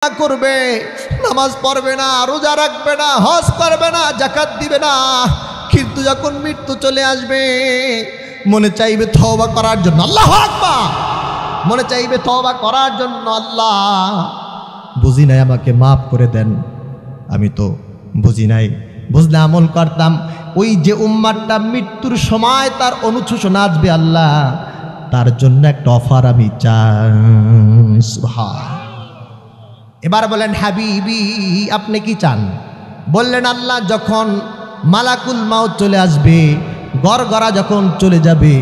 করবে, নামাজ পড়বে না, রোজা রাখবে না, হজ করবে না, যাকাত দিবে না, কিন্তু যখন মৃত্যু চলে আসবে মনে চাইবে তওবা করার জন্য। আল্লাহু আকবার। মনে চাইবে তওবা করার জন্য, আল্লাহ বুঝি নাই, আমাকে মাফ করে দেন, আমি তো বুঝি নাই, বুঝলে আমল করতাম। ওই যে উম্মাতটা মৃত্যুর সময় তার অনুশোচনা আসবে, আল্লাহ তার জন্য একটা অফার আমি চাই। সুবহান। এবার বলেন হাবিবি আপনি কি চান? বললেন আল্লাহ যখন মালাকুল মাউত চলে আসবে, গড়গড়া যখন চলে যাবে,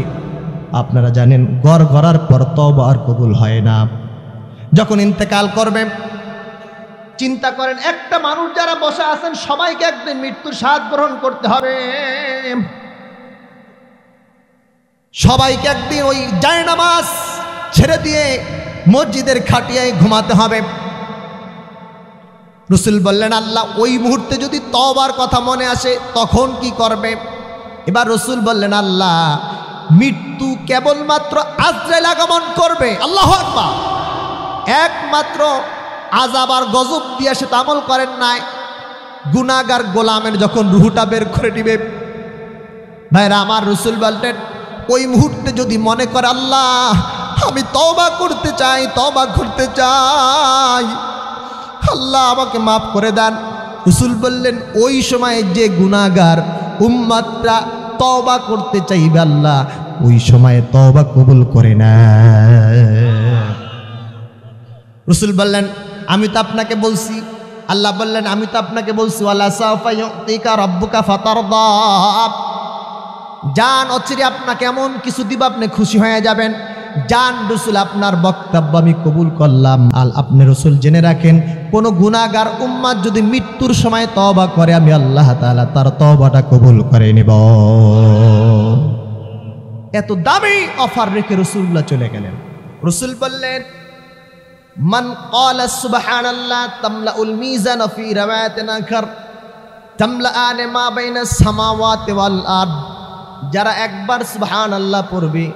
আপনারা জানেন গড়গড়ার পর তওবা আর কবুল হয় না। যখন ইন্তেকাল করবে, চিন্তা করেন একটা মানুষ যারা বসে আছেন সবাইকে একদিন মৃত্যুর স্বাদ গ্রহণ করতে হবে, সবাইকে একদিন ওই জায়নামাজ ছেড়ে দিয়ে মসজিদের খাটিয়ায় ঘুমাতে হবে। রাসূল বললেন আল্লাহ ওই মুহূর্তে যদি তওবার কথা মনে আসে তখন কি করবে? এবার রাসূল বললেন আল্লাহ মৃত্যু কেবলমাত্র আজরাইল আগমন করবে, আল্লাহু আকবার, একমাত্র আযাব আর গজব দিয়ে সে আমল করেন নাই, গুনাহগার গোলামের যখন রূহটা বের করে দিবে, ভাইরা আমার, রাসূল বললেন ওই মুহূর্তে যদি মনে করে আল্লাহ আমি তওবা করতে চাই, তওবা করতে চাই, আল্লাহ আমাকে মাফ করে দেন, রাসূল বললেন ওই সময় যে গুনাহগার উম্মতরা তওবা করতে চাইবে আল্লাহ ওই সময় তওবা কবুল করে না। রাসূল বললেন আমি তো আপনাকে বলছি, আল্লাহ বললেন আমি তো আপনাকে বলছি ওয়ালা সাওফা ইউতিকা রাব্বুকা ফাতারদা, জান অচিরে আপনাকে এমন কিছু দিব আপনি খুশি হয়ে যাবেন। জান রাসূল আপনার বক্তব্য আমি কবুল করলাম। আপনি রাসূল জেনে রাখেন কোন গুনাহগার উম্মত যদি মৃত্যুর সময় তওবা করে আমি আল্লাহ তাআলা তার তওবাটা কবুল করে নেব। এত দামি অফার রেখে রাসূলুল্লাহ চলে গেলেন। রাসূল বললেন মান ক্বালা সুবহানাল্লাহ তামলাউল মিজান ফি রাওয়ায়াতিন আখর তামলাআন মা বাইনাস সামাওয়াতি ওয়াল আরদ, যারা একবার সুবহানাল্লাহ পড়বে,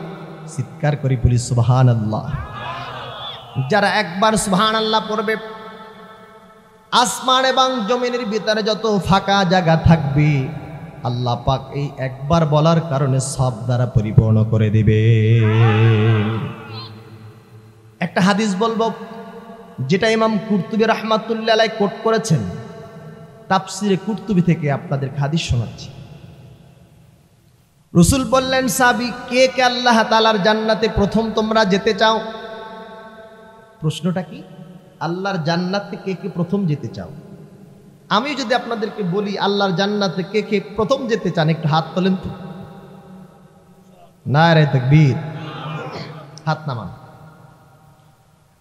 চিৎকার করে বলি সুবহানাল্লাহ, যারা একবার সুবহানাল্লাহ পড়বে আসমান এবং জমিনের ভিতরে যত ফাঁকা জায়গা থাকবে আল্লাহ পাক এই একবার বলার কারণে সব দ্বারা পরিপূর্ণ করে দিবে। একটা হাদিস বলবো যেটা ইমাম কুরতুবী রাহমাতুল্লাহ আলাইহি কোট করেছেন, তাফসিরে কুরতুবী থেকে আপনাদের হাদিস শোনাচ্ছি। রাসূল বললেন সাহাবী কে কে আল্লাহ তাআলার জান্নাতে প্রথম তোমরা যেতে চাও? প্রশ্নটা কি? আল্লাহর জান্নাতে কে কে প্রথম যেতে চাও? আমি যদি আপনাদেরকে বলি আল্লাহর জান্নাতে কে কে প্রথম যেতে চান একটু হাত তোলেন তো। নারে তাকবীর, হাত নামান।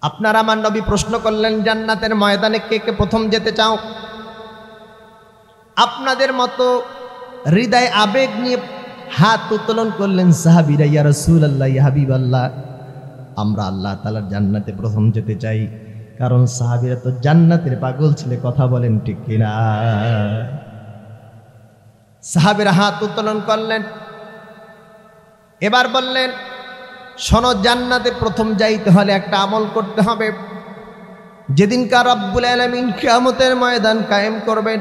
আপনার আমার নবী প্রশ্ন করলেন জান্নাতের ময়দানে কে কে প্রথম যেতে চাও? আপনাদের মতো হৃদয় আবেগ নিয়ে হাত উত্তোলন করলেন সাহাবীরা, ইয়া রাসূলুল্লাহ ইয়া হাবিবাল্লাহ আমরা আল্লাহ তাআলার জান্নাতে প্রথম যেতে চাই, কারণ সাহাবীরা তো জান্নাতের পাগল ছিল, কথা বলেন ঠিক কিনা? সাহাবীরা হাত উত্তোলন করলেন, এবার বললেন শোনো জান্নাতে প্রথম যাইতে হলে একটা আমল করতে হবে। যেদিনকার রব্বুল আলামিন কিয়ামতের ময়দান কায়েম করবেন,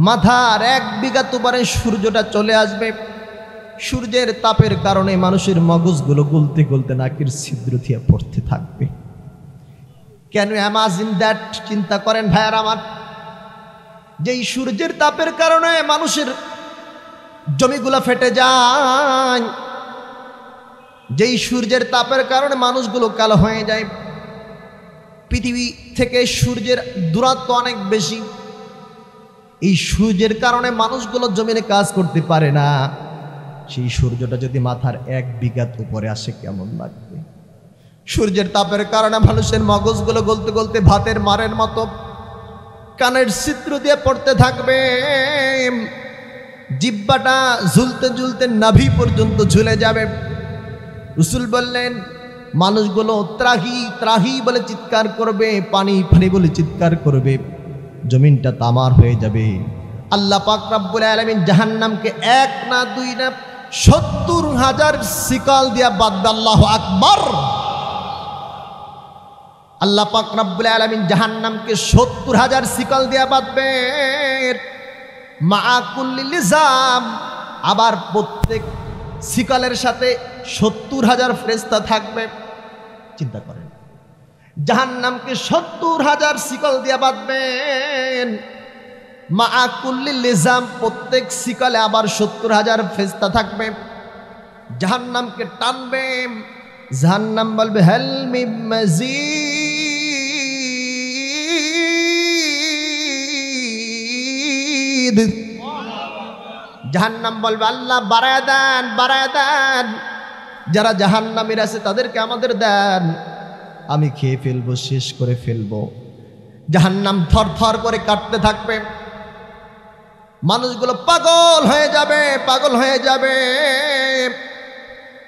মাথার 1 বিঘাত উপরে সূর্যটা চলে আসবে, সূর্যের তাপের কারণে মানুষের মগজগুলো গলতে গলতে নাকের ছিদ্র দিয়ে পড়তে থাকবে। কেন ইমাজিন দ্যাট, চিন্তা করেন ভাইয়ার আমার, যেই সূর্যের তাপের কারণে মানুষের জমিগুলো ফেটে যায়, যেই সূর্যের তাপের কারণে মানুষগুলো কালো হয়ে যায়, পৃথিবী থেকে সূর্যের দূরত্ব অনেক বেশি, এই সূর্যের কারণে মানুষগুলো জমিনে কাজ করতে পারে না, সেই সূর্যটা যদি মাথার 1 বিঘাত উপরে আসে কেমন লাগবে? সূর্যের তাপের কারণে মানুষের মগজগুলো গলতে গলতে ভাতের মারের মতো কানের ছিদ্র দিয়ে পড়তে থাকবে, জিহ্বাটা ঝুলতে ঝুলতে নাভি পর্যন্ত ঝুলে যাবে। রাসূল বললেন মানুষগুলো ত্রাহি ত্রাহি বলে চিৎকার করবে, পানি পানি বলে চিৎকার করবে, জমিনটা তামার হয়ে যাবে। আল্লাহ পাক রব্বুল আলামিন জাহান্নামকে 1 না 2 না 70,000 শিকল দিয়া বাঁধবে। আল্লাহু আকবার। আল্লাহ পাক রব্বুল আলামিন জাহান্নামকে ৭০,০০০ শিকল দিয়া বাঁধবেন, মা কুল্লি লিজাম। আবার প্রত্যেক শিকলের সাথে ৭০,০০০ ফেরেশতা থাকবে। চিন্তা করেন, জাহান্নামকে ৭০,০০০ শিকল দিয়া বাঁধবেন, মা কুল্লি লিজাম। প্রত্যেক শিকলে আবার ৭০,০০০ ফেরেশতা থাকবে। জাহান্নামকে টানবে, জাহান্নাম বলবে হাল মিন মাজিদ। জাহান্নাম বলবে আল্লাহ বাড়ায় দেন, বাড়ায় দেন। যারা জাহান্নামীর আছে তাদেরকে আমাদের দেন, আমি খেয়ে ফেলবো, শেষ করে ফেলবো। জাহান্নাম থর থর করে কাটতে থাকবে, মানুষগুলো পাগল হয়ে যাবে, পাগল হয়ে যাবে।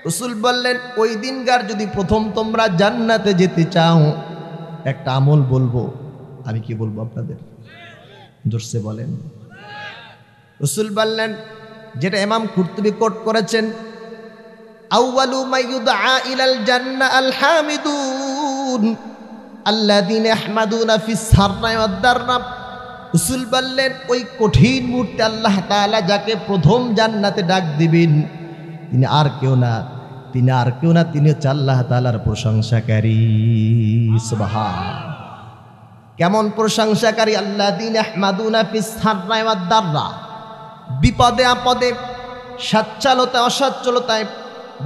রাসূল বললেন ওই দিনকার যদি প্রথম তোমরা জান্নাতে যেতে চাও, একটা আমল বলবো। আমি কি বলবো আপনাদের? জোরসে বলেন। রাসূল বললেন, যেটা ইমাম কুরতুবী কোট করেছেন, আউয়ালু মা ইউদআ ইলাল জান্নাহ আল হামিদুন আল্লাযীনা ইয়াহমাদুনা ফিস সাররা ওয়াদ দাররা। রাসূল বললেন ওই কঠিন মুহূর্তে আল্লাহ তাআলা যাকে প্রথম জান্নাতে ডাক দিবেন, তিনি আর কেউ না, তিনি আর কেউ না, তিনি হচ্ছে আল্লাহ তাআলার প্রশংসাকারী। সুবহান। কেমন প্রশংসাকারী? আল্লাযীনা ইয়াহমাদুনা ফিস সাররা ওয়াদ দাররা। বিপদে আপদে, সচ্ছলতা অসচ্ছলতায়,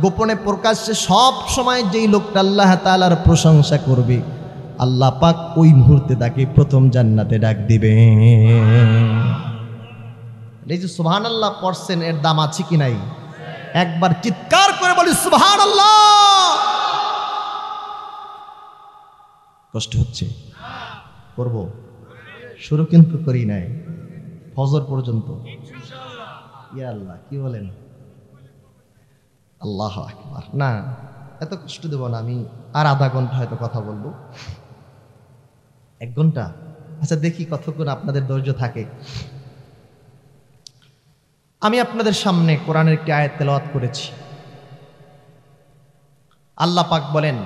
গোপনে প্রকাশ্যে সব সময় যেই লোকটা আল্লাহ তাআলার প্রশংসা করবে, আল্লাহ পাক ওই মুহূর্তে তাকে প্রথম জান্নাতে ডাক দিবে। এই যে সুবহানাল্লাহ পড়ছেন, এর দাম আছে কি নাই? একবার চিৎকার করে বলি সুবহানাল্লাহ। কষ্ট হচ্ছে? করব, শুরু কিন্তু করি নাই, ফজর পর্যন্ত। ইয়া আল্লাহ, কি বলেন? আল্লাহু আকবার। না, এত কষ্ট দেব না। আমি আর আধা ঘন্টা হয়তো কথা বলবো, 1 ঘন্টা। আচ্ছা দেখি কতক্ষণ আপনাদের ধৈর্য থাকে। আমি আপনাদের সামনে কোরআনের একটি আয়াত তেলাওয়াত করেছি। আল্লাহ পাক বলেন,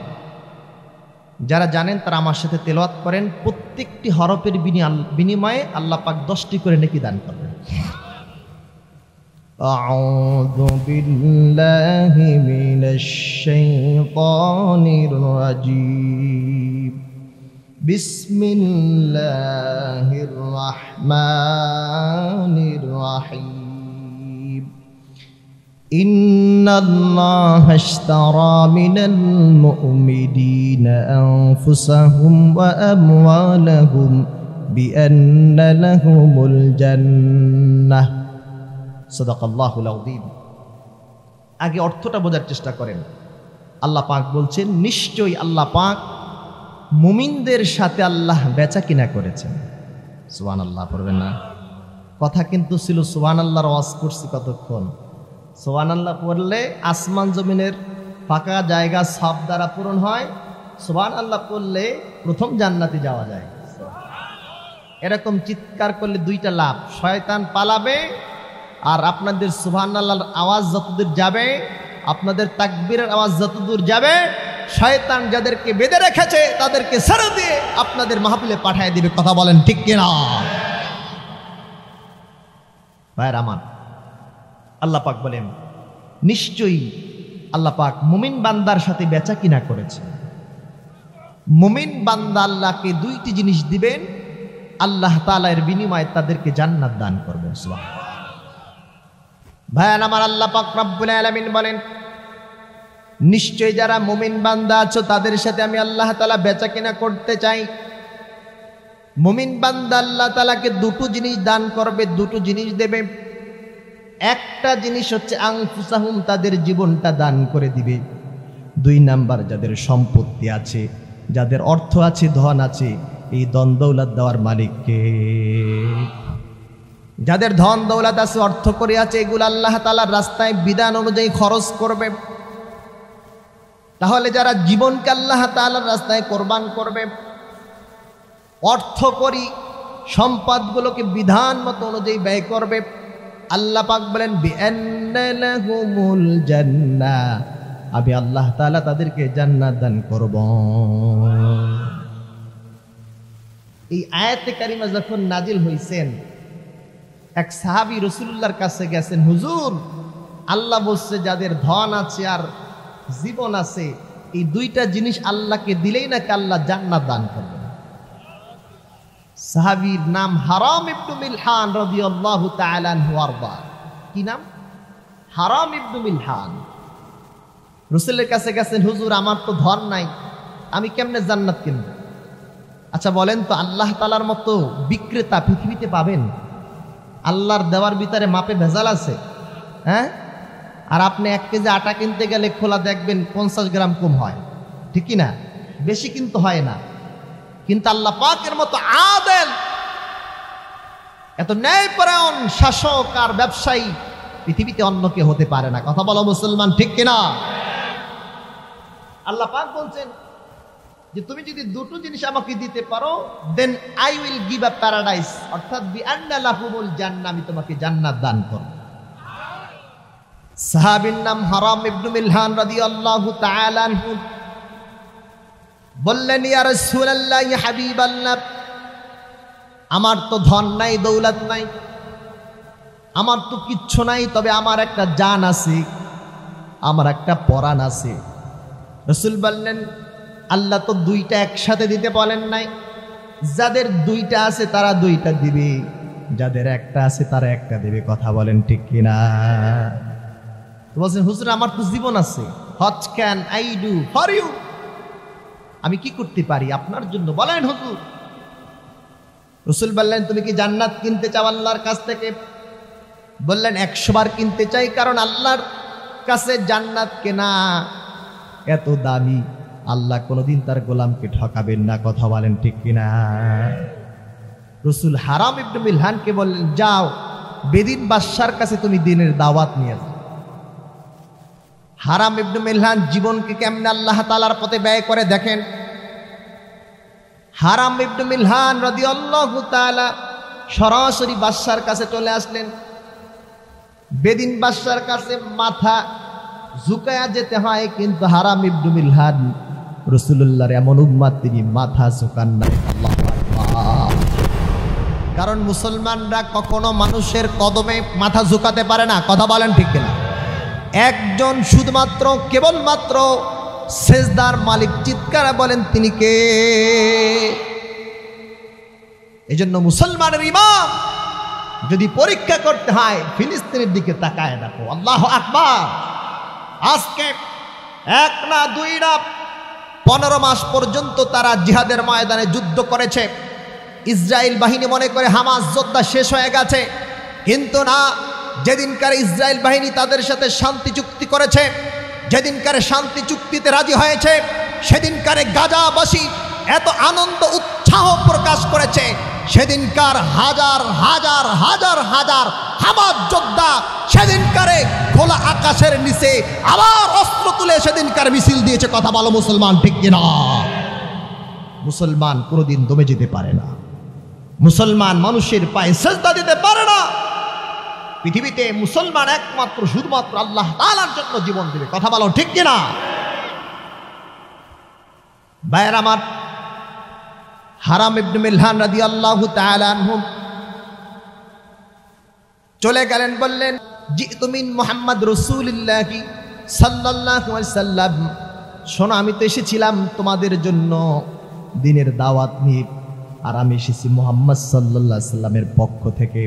যারা জানেন তারা আমার সাথে তেলাওয়াত করেন। প্রত্যেকটি হরফের বিনিময়ে আল্লাহ পাক 10টি করে নেকি দান করবেন। আউযু বিল্লাহি মিনাশ শাইতানির রাজীম। বিসমিল্লাহির রাহমানির রাহিম। ইন্নাল্লাহা আশতারা মিনাল মুমিনিনা আনফুসাহুম ওয়া আমওয়ালাহুম বিআন্না লাহুমুল জান্নাহ। সাদাকাল্লাহুল আযীম। আগে অর্থটা বোঝার চেষ্টা করেন। আল্লাহ পাক বলছেন, নিশ্চয়ই আল্লাহ পাক মুমিনদের সাথে আল্লাহ বেচা কিনা করেছেন। সুবহানাল্লাহ পড়বেন না? কথা কিন্তু ছিল সুবহানাল্লাহর ওয়াজ করছি কতক্ষণ। সুবহানাল্লাহ পড়লে আসমান জমিনের ফাঁকা জায়গা সব দ্বারা পূরণ হয়। সুবহানাল্লাহ পড়লে প্রথম জান্নাতে যাওয়া যায়। এরকম চিৎকার করলে 2টা লাভ, শয়তান পালাবে, আর আপনাদের সুবহানাল্লাহর আওয়াজ যতদূর যাবে, আপনাদের তাকবীরের আওয়াজ যতদূর যাবে, শয়তান যাদেরকে বেঁধে রেখেছে তাদেরকে ছেড়ে দিয়ে আপনাদের মাহফিলে পাঠিয়ে দিবে। কথা বলেন ঠিক কিনা? ভাইরা আমার, আল্লাহ পাক বলেন, নিশ্চয়ই আল্লাহ পাক মুমিন বান্দার সাথে বেচা কিনা করেছে। মুমিন বান্দা আল্লাহকে 2টি জিনিস দিবেন, আল্লাহ তাআলা এর বিনিময়ে তাদেরকে জান্নাত দান করবেন। সুবহানাল্লাহ। ভাইরা আমার, আল্লাহ পাক রব্বুল আলামিন বলেন, নিশ্চয় যারা মুমিন বান্দা আছো তাদের সাথে আমি আল্লাহ তাআলা বেচা কিনা করতে চাই। মুমিন বান্দা আল্লাহ তাআলাকে 2টো জিনিস দান করবে, 2টো জিনিস দেবে। একটা জিনিস হচ্ছে আনফুসাহুম, তাদের জীবনটা দান করে দিবে। 2 নাম্বার, যাদের সম্পত্তি আছে, যাদের অর্থ আছে, ধন আছে, এই ধন দৌলত দেওয়ার মালিক কে? যাদের ধন দৌলত আছে, অর্থ করে আছে, এগুলো আল্লাহ তাআলার রাস্তায় বিধান অনুযায়ী খরচ করবে। তাহলে যারা জীবনকে আল্লাহ তাআলার রাস্তায় কোরবান করবে, অর্থ করি সম্পদগুলোকে বিধান মতো অনুযায়ী ব্যয় করবে, আল্লাহ পাক বলেন বিআন্না লাহুমুল জান্নাহ, আমি আল্লাহ তাআলা তাদেরকে জান্নাত দান করব। এই আয়াতে কারিমা যখন নাজিল হইছেন, এক সাহাবী রাসূলুল্লাহর কাছে গেছেন, হুজুর আল্লাহ বলছে যাদের ধন আছে আর জীবন আছে, এই দুইটা জিনিস আল্লাহকে দিলেই নাকি আল্লাহ জান্নাত দান করবেন। সাহাবীর নাম হারাম ইবনে মিলহান রাদিয়াল্লাহু তাআলা আনহু আরদা। কি নাম? হারাম ইবনে মিলহান। রাসূলের কাছে গেছেন, হুজুর আমার তো ধন নাই, আমি কেমনে জান্নাত কিনব? আচ্ছা বলেন তো, আল্লাহ তাআলার মতো বিক্রেতা পৃথিবীতে পাবেন? আল্লাহর দেওয়ার ভিতরে মাপে ভেজাল আছে, হ্যাঁ? আর আপনি 1 কেজি আটা কিনতে গেলে খোলা দেখবেন 50 গ্রাম কম হয়, ঠিক কি না? বেশি কিন্তু হয় না। কিন্তু আল্লাহ পাকের মতো আদেল, এত ন্যায়পরায়ণ শাসক আর ব্যবসায়ী পৃথিবীতে অন্য কেউ হতে পারে না। কথা বলো মুসলমান, ঠিক কিনা? আল্লাহ পাক বলছেন যে তুমি যদি দুটো জিনিস আমাকে দিতে পারো, then I will give a paradise, অর্থাৎ বি আন্না লাহুমুল জান্নাহ, আমি তোমাকে জান্নাত দান করব। সাহাবীর নাম হারাম ইবনে মিলহান রাদিয়াল্লাহু তাআলা আনহু বললেন, ইয়া রাসূলুল্লাহ, ইয়া হাবিবাল্লাহ, আমার তো ধন নাই, দৌলত নাই, আমার তো কিচ্ছু নাই, তবে আমার একটা জান আছে, আমার একটা পরাণ আছে। রাসূল বললেন, আল্লাহ তো দুইটা একসাথে দিতে বলেন নাই, যাদের দুইটা আছে তারা দুইটা দিবে, যাদের একটা আছে তারা একটা দেবে। কথা বলেন ঠিক কিনা? বলছেন, হুজুর আমার তো জীবন আছে, what can I do for you, আমি কি করতে পারি আপনার জন্য, বলেন হুজুর। রাসূল বললেন, তুমি কি জান্নাত কিনতে চাও আল্লাহর কাছ থেকে? বললেন, 100 বার কিনতে চাই, কারণ আল্লাহর কাছে জান্নাত কেনা এত দামি, আল্লাহ কোনোদিন তার গোলামকে ঠকাবেন না। কথা বলেন ঠিক কিনা? রাসূল হারাম ইবনে মিলহানকে বললেন, যাও বেদিন বাদশার কাছে তুমি দিনের দাওয়াত নিয়ে যাও। হারাম ইবনে মিলহান জীবনকে কেমনে আল্লাহ তাআলার পথে ব্যয় করে দেখেন। হারাম ইবনে মিলহান রাদিয়াল্লাহু তাআলা সরাসরি বাদশার কাছে চলে আসলেন। বেদিন বাদশার কাছে মাথা ঝুঁকায়া যেতে হয়, কিন্তু হারাম ইবনে মিলহান রাসূলুল্লাহর এমন উম্মত, তিনি মাথা ঝুঁকান না। আল্লাহু আকবার। কারণ মুসলমানরা কখনো মানুষের কদমে মাথা ঝুঁকাতে পারে না। কথা বলেন ঠিক কিনা? একজন শুধুমাত্র কেবলমাত্র সেজদার মালিক, চিৎকার বলেন তিনি কে? এজন্য মুসলমানের ইমাম যদি পরীক্ষা করতে হয়, ফিলিস্তিনের দিকে তাকায় দেখো। আল্লাহু আকবার। আজকে 1 না 2 না 15 মাস পর্যন্ত তারা জিহাদের ময়দানে যুদ্ধ করেছে। ইসরায়েল বাহিনী মনে করে হামাস যোদ্ধা শেষ হয়ে গেছে, কিন্তু না। যেদিনকার ইসরায়েল বাহিনী তাদের সাথে শান্তি চুক্তি করেছে, যেদিনকার শান্তি চুক্তিতে রাজি হয়েছে, সেদিনকারে গাজাবাসী এত আনন্দ উৎসাহ প্রকাশ করেছে, সেদিনকার হাজার হাজার হাজার হাজার হামাস যোদ্ধা সেদিনকারে খোলা আকাশের নিচে আবার অস্ত্র তুলে সেদিনকার মিছিল দিয়েছে। কথা বলো মুসলমান, ঠিক কিনা? মুসলমান কোনোদিন দমে যেতে পারে না, মুসলমান মানুষের পায়ে সেজদা দিতে পারে না। পৃথিবীতে মুসলমান একমাত্র শুধুমাত্র আল্লাহ তাআলার জন্য জীবন দেবে। কথা বলো ঠিক কিনা? ভাইয়ের আমার, হারাম ইবনে মিলহান রাদিয়াল্লাহু তাআলা আনহু চলে গেলেন, বললেন, জিতু মিন মুহাম্মদ রাসূলুল্লাহ সাল্লাল্লাহু আলাইহি সাল্লাম, শোনো আমি তো এসেছিলাম তোমাদের জন্য দ্বীনের দাওয়াত নিয়ে, আর আমি এসেছি মুহাম্মদ সাল্লাল্লাহু আলাইহি সাল্লামের পক্ষ থেকে,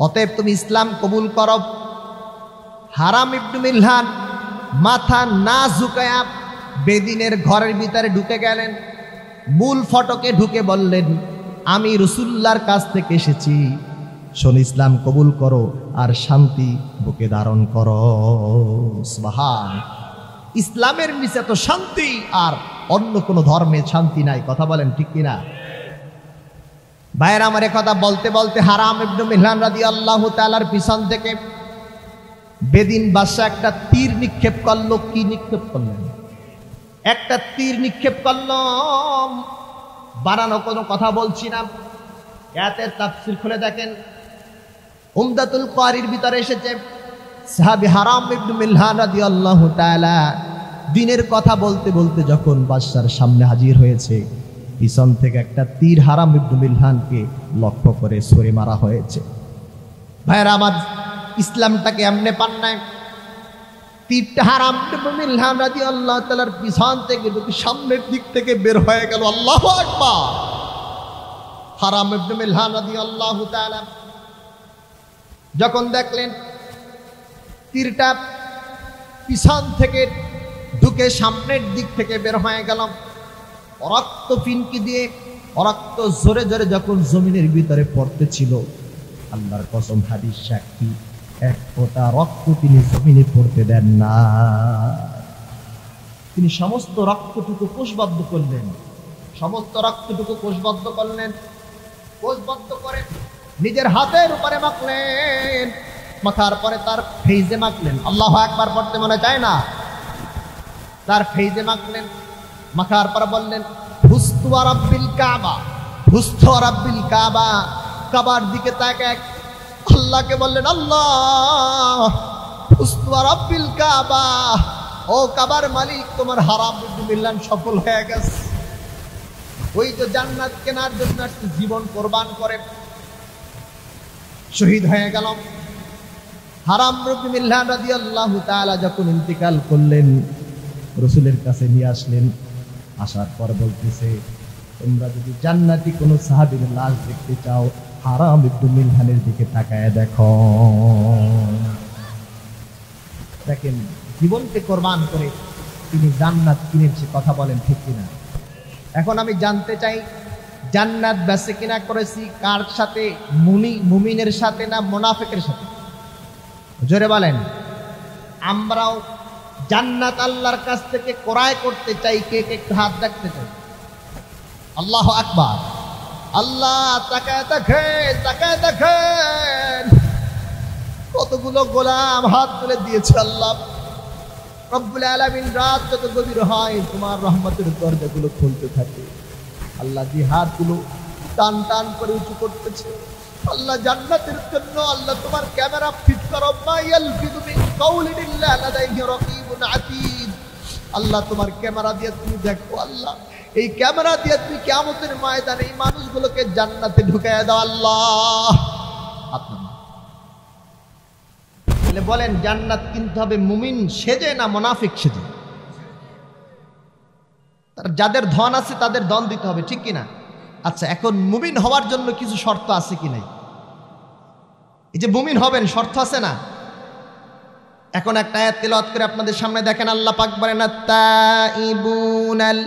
অতএব তুমি ইসলাম কবুল করো। হারাম ইবনে মিলহান মাথা না ঝুঁকায়া বেদিনের ঘরের ভিতরে ঢুকে গেলেন। মূল ফটকে ঢুকে বললেন, আমি রাসূলুল্লাহর কাছ থেকে এসেছি, শোন ইসলাম কবুল করো আর শান্তি বুকে ধারণ করো। সুবহান। ইসলামের নিচে তো শান্তি, আর অন্য কোনো ধর্মের শান্তি নাই। কথা বলেন ঠিক কিনা? ভাইয়ের আমার কথা বলতে বলতে হারাম ইবনে মিলহান রাদিয়াল্লাহু তাআলার পিছন থেকে বেদিন বাদশা একটা তীর নিক্ষেপ করলো। কি নিক্ষেপ করলেন? একটা তীর নিক্ষেপ করলাম। বানানো কোনো কথা বলছি না, এতে তাফসীর খুলে দেখেন। উমদাতুল কারির ভিতরে এসেছে, সাহাবী হারাম ইবনে মিলহান রাদিয়াল্লাহু তাআলা দ্বীনের কথা বলতে বলতে যখন বাদশার সামনে হাজির হয়েছে, পিছন থেকে একটা তীর হারাম ইবনে মিলহানকে লক্ষ্য করে ছুঁড়ে মারা হয়েছে। ভাইরা আমার, ইসলামটাকে এমনি পান নাই। তীরটা হারাম ইবনে মিলহান রাদিয়াল্লাহু তাআলার পিছন থেকে ঢুকে সামনের দিক থেকে বের হয়ে গেল। আল্লাহু আকবার। হারাম ইবনে মিলহান রাদিয়াল্লাহু তাআলা যখন দেখলেন তীরটা পিছন থেকে ঢুকে সামনের দিক থেকে বের হয়ে গেল, রক্ত ফিনকি দিয়ে রক্ত জোরে জোরে যখন জমিনের ভিতরে পড়তেছিল, আল্লাহর কসম হাদিস সাক্ষী, এক ফোঁটা রক্ত তিনি জমিনে পড়তে দেন না। তিনি সমস্ত রক্তটুকু কোষবদ্ধ করলেন, সমস্ত রক্তটুকু কোষবদ্ধ করলেন। কোষবদ্ধ করে নিজের হাতের উপরে মাখলেন, মাখার পরে তার ফেইজে মাখলেন। আল্লাহু আকবার পড়তে মনে চায় না? তার ফেইজে মাখলেন, মাখার পর বললেন ফুস্তু রাব্বিল কাবা, ফুস্তু রাব্বিল কাবা। কাবার দিকে তাকায় আল্লাহকে বললেন, আল্লাহ ফুস্তু রাব্বিল কাবা, ও কাবার মালিক, তোমার হারাম ইবনে মিলহান সফল হয়ে গেছে। ওই তো জান্নাত কেনার জন্য জীবন কোরবান করে শহীদ হয়ে গেল। হারাম ইবনে মিলহান রাদিয়াল্লাহু তাআলা যখন ইন্তিকাল করলেন, রাসূলের কাছে নিয়ে আসলেন। আসার পর বলতেছে, তোমরা যদি জান্নাতি কোনো সাহাবীর লাশ দেখতে চাও, হারাম ইবনে মিলহানের দিকে তাকায় দেখো। দেখেন, জীবনকে কোরবান করে তিনি জান্নাত কিনেছে। কথা বলেন ঠিক কিনা? এখন আমি জানতে চাই, জান্নাত বেচে কিনা করেছি কার সাথে? মুমিনের সাথে না মুনাফিকের সাথে? জোরে বলেন। আমরাও জান্নাত আল্লাহর কাছ থেকে ক্রয় করতে চাই। কে কে একটু হাত দেখতে চাই? আল্লাহু আকবার। আল্লাহ তাকায় দেখেন, তাকায় দেখেন কতগুলো গোলাম হাত তুলে দিয়েছে। আল্লাহ রব্বুল আলামিন রাত যত গভীর হয় তোমার রহমতের দরজাগুলো খুলতে থাকে। আল্লাহ যে হাতগুলো টান টান করে উঁচু করতেছে, আল্লাহ জান্নাতের জন্য আল্লাহ তোমার ক্যামেরা ফিট করো। মা ইয়ালফিযু মিন কাউলিন ইল্লা লাদাইহি রাকীবুন আতীদ। আল্লাহ তোমার ক্যামেরা দিয়ে তুমি দেখো। আল্লাহ এই ক্যামেরা দিয়ে তুমি কিয়ামতের ময়দানে এই মানুষগুলোকে জান্নাতে ঢুকায় দাও। আল্লাহ তাহলে বলেন, জান্নাত কিনতে হবে মুমিন সেজে না মুনাফিক সেজে? যাদের ধন আছে তাদের ধন দিতে হবে, ঠিক কিনা? আচ্ছা, এখন মুমিন হওয়ার জন্য কিছু শর্ত আছে কি নাই? এই যে মুমিন হবেন, শর্ত আছে না? এখন একটা আয়াত তেলাওয়াত করে আপনাদের সামনে দেখেন। আল্লাহ পাক বলেন, আত-তাইবুনাল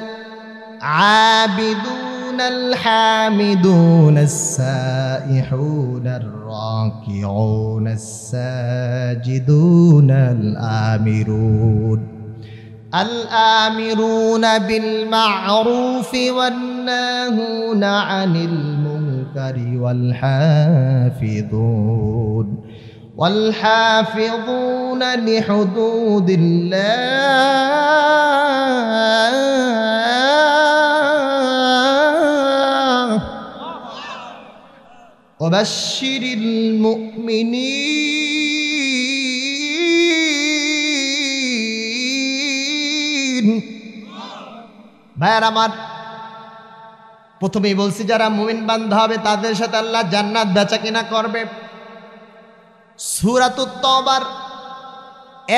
আবিদুনাল হামিদুনাস সাইহুনার রাকিউনাস সাজিদুনাল আমিরুন الآمرون بالمعروف والناهون عن المنكر والحافظون لحدود الله وبشر المؤمنين। ভাইয়ার আমার, প্রথমেই বলছি যারা মুমিন বান্দা হবে তাদের সাথে আল্লাহ জান্নাত বেচা কিনা করবে। সূরাতুত তাওবার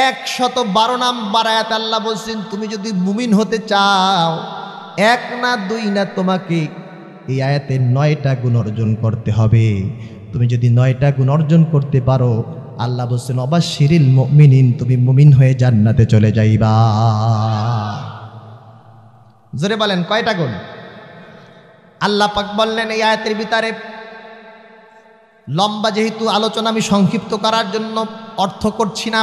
112 নম্বর আয়াত আল্লাহ বলছেন, তুমি যদি মুমিন হতে চাও, এক না দুই না, তোমাকে এই আয়াতে 9টা গুণ অর্জন করতে হবে। তুমি যদি 9টা গুণ অর্জন করতে পারো, আল্লাহ বলছেন অবাশশিরিল মুমিনিন, তুমি মুমিন হয়ে জান্নাতে চলে যাইবা। জোরে বলেন, কয়টা গুণ? আল্লাহ পাক বললেন এই আয়াতের ভিতরে, লম্বা যেহেতু আলোচনা আমি সংক্ষিপ্ত করার জন্য অর্থ করছি না,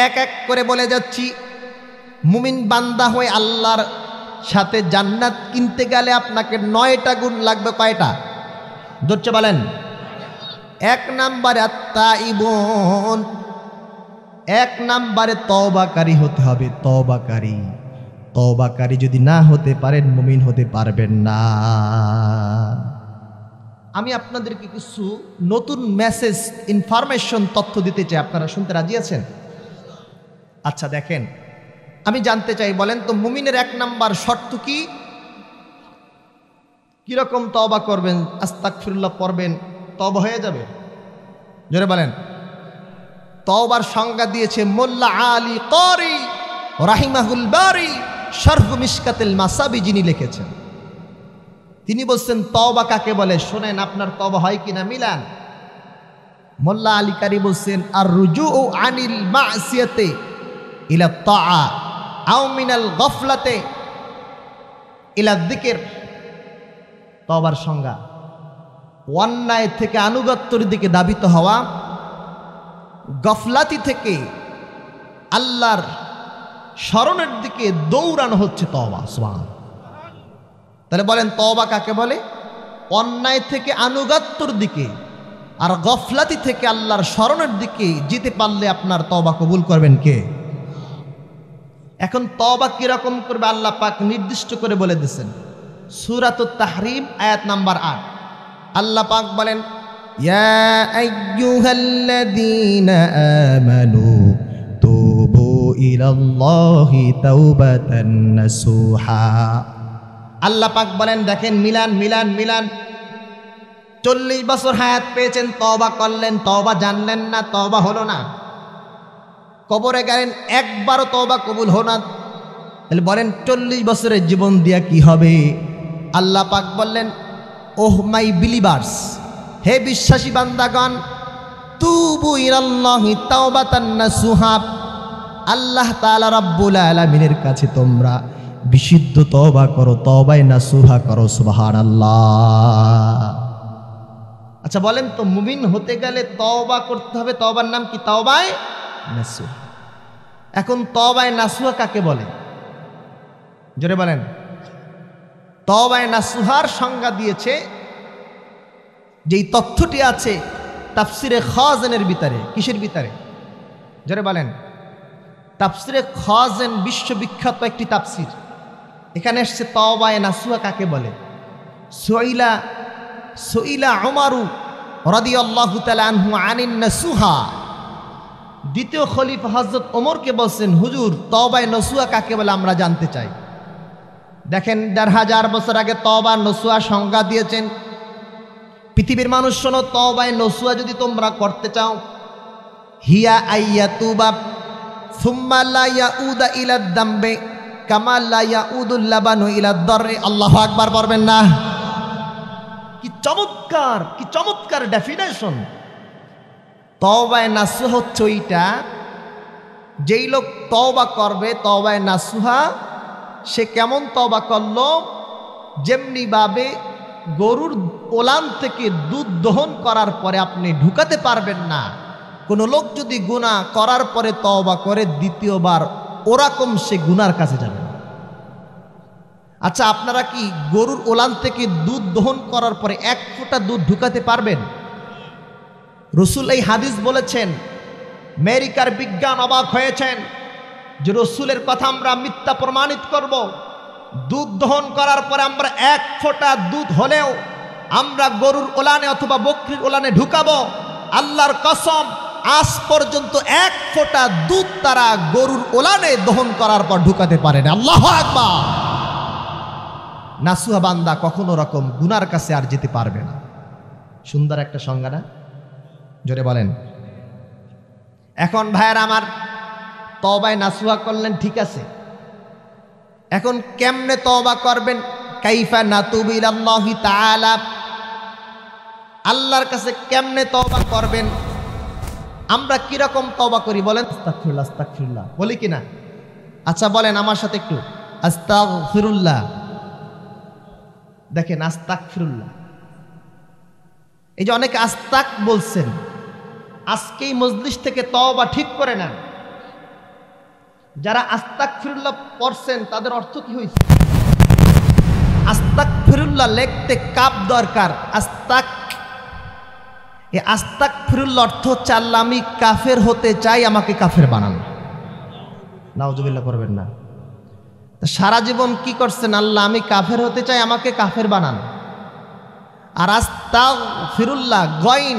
এক এক করে বলে যাচ্ছি। মুমিন বান্দা হয়ে আল্লাহর সাথে জান্নাত কিনতে গেলে আপনাকে 9টা গুণ লাগবে। কয়টা? ধরছে বলেন। 1 নম্বরে আত-তাইবুন, 1 নম্বরে তওবাকারী হতে হবে। তওবাকারী যদি না হতে পারেন, মুমিন হতে পারবেন না। আমি আপনাদেরকে কিছু নতুন মেসেজ, ইনফরমেশন, তথ্য দিতে চাই। আপনারা শুনতে রাজি আছেন? আচ্ছা দেখেন, আমি জানতে চাই, বলেন তো মুমিনের 1 নাম্বার শর্ত কি? কিরকম তওবা করবেন? আস্তাগফিরুল্লাহ পড়বেন, তওবা হয়ে যাবে? জোরে বলেন। তওবার সংজ্ঞা দিয়েছে মোল্লা আলী ক্বারি রাহিমাহুল বারি শরহ মিশকাতুল মাসাবি, যিনি লিখেছেন। তিনি বলছেন তওবা কাকে বলে, শোনেন আপনার তওবা হয় কিনা মিলান। মোল্লা আলী কারি বলছেন আর রুজুউ আনিল মাসিয়াতি ইলা তাআ আও মিনাল গফলাতে ইলা যিকির। তওবার সংজ্ঞা অন্যায় থেকে আনুগত্যের দিকে ধাবিত হওয়া, গফলাতি থেকে আল্লাহর স্মরণের দিকে দৌড়ানো হচ্ছে তওবা। সুবহানাল্লাহ। তাহলে বলেন তওবা কাকে বলে? অন্যায় থেকে আনুগত্যের দিকে আর গফলাতি থেকে আল্লাহর স্মরণের দিকে যেতে পারলে আপনার তওবা কবুল করবেন কে? এখন তওবা কিরকম করবে আল্লাহ পাক নির্দিষ্ট করে বলে দিয়েছেন। সূরাতুত তাহরিম আয়াত নাম্বার 8 আল্লাহ পাক বলেন ইয়া আইয়ুহাল্লাযীনা আমানু তুবু ইলাল্লাহি তাওবাতান নাসুহা। আল্লাহ পাক বলেন, দেখেন মিলান মিলান মিলান, 40 বছর হায়াত পেয়েছেন, তওবা করলেন, তওবা জানলেন না, তওবা হলো না। কবরে গেলেন, একবারও তওবা কবুল হলো না। তাহলে বলেন 40 বছরের জীবন দিয়া কি হবে? আল্লাহ পাক বললেন, ওহ মাই বিলিভার্স, হে বিশ্বাসী বান্দাগণ, তুবু ইলাল্লাহি তাওবাতান নাসুহা, আল্লাহ তাআলা রাব্বুল আলামিনের কাছে তোমরা বিশুদ্ধ তওবা করো, তওবায়ে নাসুহা করো। সুবহানাল্লাহ। আচ্ছা বলেন তো, মুমিন হতে গেলে তওবা করতে হবে, তওবার নাম কি? তওবায়ে নাসুহা। এখন তওবায়ে নাসুহা কাকে বলে? জোরে বলেন। তওবায়ে নাসুহার সংজ্ঞা দিয়েছে, যেই তথ্যটি আছে তাফসিরে খাযিনের ভিতরে। কিসের ভিতরে? জোরে বলেন। তাফসিরে খাযিন বিশ্ববিখ্যাত একটি তাফসির। এখানে এসছে তওবায়ে নাসুহা কাকে বলে। সুইলা উমারু রাদিয়াল্লাহু তাআলা আনহু আনিন নাসুহা। দ্বিতীয় খলিফা হযরত ওমরকে বলছেন, হুজুর তওবায়ে নাসুহা কাকে বলে আমরা জানতে চাই। দেখেন ১৫০০ বছর আগে তওবা নাসুহা সংজ্ঞা দিয়েছেন। পৃথিবীর মানুষ শোনো, তওবায়ে নাসুহা যদি তোমরা করতে চাও, হিয়া আইয়াতুবা সুম্মা লা ইয়াউদা ইলা দামবে কামা লা ইয়াউদুল লাবানু ইলা দাররি। আল্লাহু আকবার পড়বেন না? কি চমৎকার, কি চমৎকার ডেফিনেশন। তওবায়ে নাসুহা হচ্ছে ওইটা, যেই লোক তওবা করবে, তওবায়ে নাসুহা, সে কেমন তওবা করলো? যেমনি ভাবে গরুর ওলান থেকে দুধ দহন করার পরে আপনি ঢুকাতে পারবেন না, কোনো লোক যদি গুনাহ করার পরে তওবা করে দ্বিতীয়বার, ওরকম সে গুনার কাছে যাবে না। আচ্ছা আপনারা কি গরুর ওলান থেকে দুধ দহন করার পরে 1 ফোঁটা দুধ ঢুকাতে পারবেন? রসুল এই হাদিস বলেছেন। আমেরিকার বিজ্ঞান অবাক হয়েছেন যে রসুলের কথা আমরা মিথ্যা প্রমাণিত করব। দুধ দহন করার পরে আমরা 1 ফোঁটা দুধ হলেও আমরা গরুর ওলানে অথবা বকরির ওলানে ঢুকাবো। আল্লাহর কসম, আজ পর্যন্ত 1 ফোঁটা দুধ তারা গরুর ওলানে দহন করার পর ঢুকাতে পারে না। আল্লাহু আকবার। নাসুহা বান্দা কখনো রকম গুনার কাছে আর যেতে পারবে না। সুন্দর একটা সংজ্ঞা না? জোরে বলেন। এখন ভাইয়ের আমার, তওবায়ে নাসুহা করলেন, ঠিক আছে। এখন কেমনে তওবা করবেন? কাইফা নাতুবু ইলাল্লাহি তাআলা, আল্লাহর কাছে কেমনে তওবা করবেন? আমরা কিরকম তওবা করি বলেন? আস্তাগফিরুল্লাহ, আস্তাগফিরুল্লাহ বলি কিনা? আচ্ছা বলেন আমার সাথে একটু, আস্তাগফিরুল্লাহ। দেখেন আস্তাগফিরুল্লাহ, এই যে অনেকে আস্তাক বলছেন, আজকেই মজলিস থেকে তওবা ঠিক করে নেন। যারা আস্তাগফিরুল্লাহ পড়ছেন তাদের অর্থ কি হয়েছে? আস্তাগফিরুল্লাহ লিখতে কাপ দরকার। এই আস্তাগফিরুল্লাহ অর্থ হচ্ছে, আল্লাহ আমি কাফের হতে চাই, আমাকে কাফের বানান। নাউজুবিল্লাহ করবেন না। সারা জীবন কি করছেন? আল্লাহ আমি কাফের হতে চাই, আমাকে কাফের বানান। আর আস্তাগফিরুল্লাহ গইন,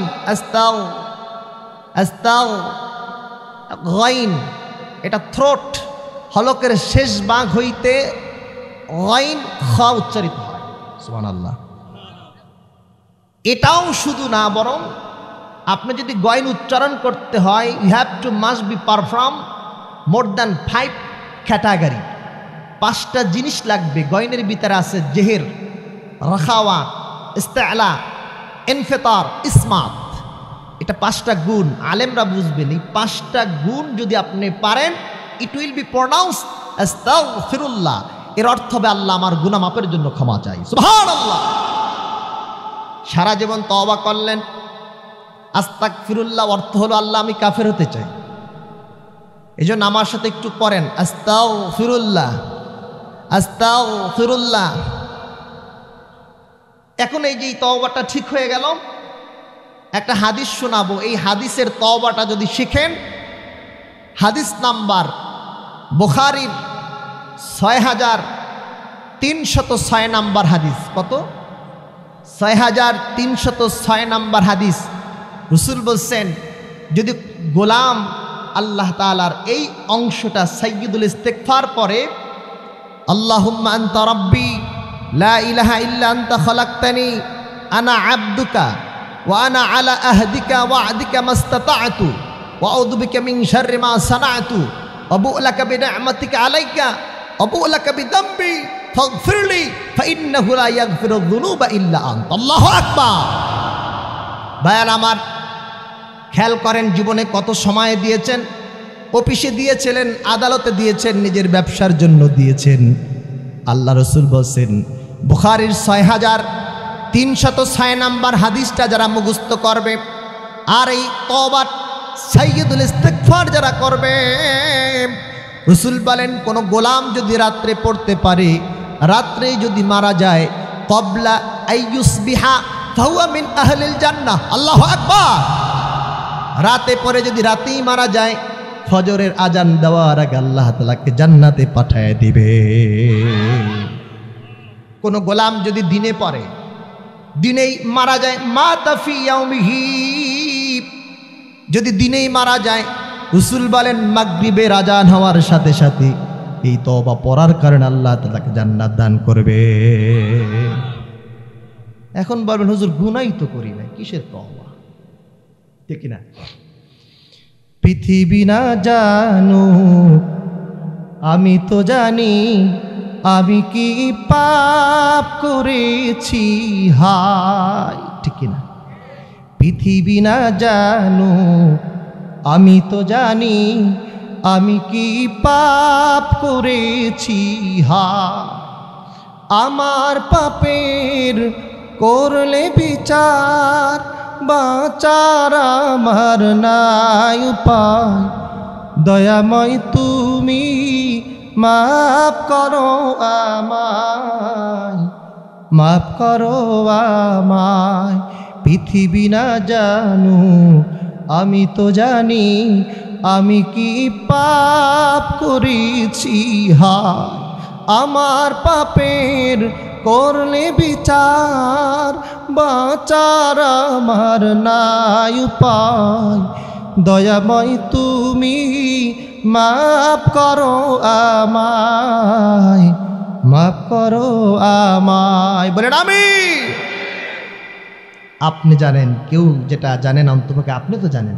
গইন, এটা থ্রোট হলকের শেষ ভাগ হইতে গইন খ উচ্চারিত হয়। সুবহানাল্লাহ। এটাও শুধু না, বরং আপনি যদি গয়ন উচ্চারণ করতে হয়, you have to must be perform more than 5 category. 5টা জিনিস লাগবে। গয়নের ভিতরে আছে জেহের, রাখাওয়া, ইস্তেলা, ইনফিতার, ইসমাত। এটা 5টা গুণ আলেমরা বুঝবেন। এই 5টা গুণ যদি আপনি পারেন, ইট উইল বি প্রনাউন্স আস্তাগফিরুল্লাহ। এর অর্থ হবে আল্লাহ আমার গুনাহ মাফের জন্য ক্ষমা চাই। সুবহানাল্লাহ। সারা জীবন তওবা করলেন, আস্তাগফিরুল্লাহ অর্থ হলো আল্লাহ আমি কাফের হতে চাই। এজন্য আমার সাথে একটু পড়েন, আস্তাগফিরুল্লাহ, আস্তাগফিরুল্লাহ। এখন এই যে তওবাটা ঠিক হয়ে গেল, একটা হাদিস শোনাবো। এই হাদিসের তওবাটা যদি শিখেন, হাদিস নাম্বার বুখারীর 6306 নাম্বার হাদিস। কত? 6306 নাম্বার হাদিস। রাসূল বলছেন, যদি গোলাম আল্লাহ তাআলার এই অংশটা সাইয়্যিদুল ইস্তিগফার পরে, আল্লাহুম্মা আনতা রাব্বি লা ইলাহা ইল্লা আনতা খালাকতানি আনা আবদুকা ওয়া আনা আলা আহদিকা ওয়া'দিকা মাস্তাতা'তু ওয়া আউযু বিকা মিন শাররি মা সানা'তু ওয়া আবু'ু লাকা বিনি'মাতিকা আলাইকা ওয়া আবু'ু লাকা বিযামবি ফাগফিরলি ফাইন্নাহু লা ইয়াগফিরুয যুনুবা ইল্লা আনতা। আল্লাহু আকবার। ভাইয়ার আমার, খেয়াল করেন জীবনে কত সময় দিয়েছেন। অফিসে দিয়েছিলেন, আদালতে দিয়েছেন, নিজের ব্যবসার জন্য দিয়েছেন। আল্লাহ রাসূল বলেন, বুখারীর 6306 নাম্বার হাদিসটা যারা মুখস্থ করবে, আর এই তওবা সাইয়্যিদুল ইস্তিগফার যারা করবে, রাসূল বলেন কোন গোলাম যদি রাত্রে পড়তে পারে, রাত্রে যদি মারা যায়, ক্বাবলা আইয়ুসবিহা ফাহুয়া মিন আহলিল জান্নাহ। আল্লাহু আকবার। রাতে পরে যদি রাতেই মারা যায়, ফজরের আজান দেওয়ার আগে আল্লাহ তাআলাকে জান্নাতে পাঠায় দিবে। কোন গোলাম যদি দিনে পড়ে, দিনেই মারা যায়, মাতা ফি ইয়াউমিহি, যদি দিনেই মারা যায়, রাসূল বলেন মাগরিবের আজান হওয়ার সাথে সাথে এই তওবা পড়ার কারণে আল্লাহ তাআলাকে জান্নাত দান করবে। এখন বলবেন হুজুর গুনাহই তো করি না, কিসের তওবা? ঠিক না? পৃথিবী না জানো, আমি তো জানি আমি কি পাপ করেছি। হায়, ঠিক না? পৃথিবী না জানো, আমি তো জানি আমি কি পাপ করেছি। হায়, আমার পাপের করলে বিচার, বাঁচার আমার নাই উপায়। দয়াময় তুমি মাফ করো আমায়, মাফ করো আমায়। পৃথিবী না জানো, আমি তো জানি আমি কি পাপ করেছি। হায়, আমার পাপের করলে বিচার, বাঁচার আমার নাই উপায়। দয়াময় তুমি মাফ করো আমায়, মাফ করো আমায়। বলেন আমিন। আপনি জানেন, কেউ যেটা জানেন অন্তপক্ষে আপনি তো জানেন।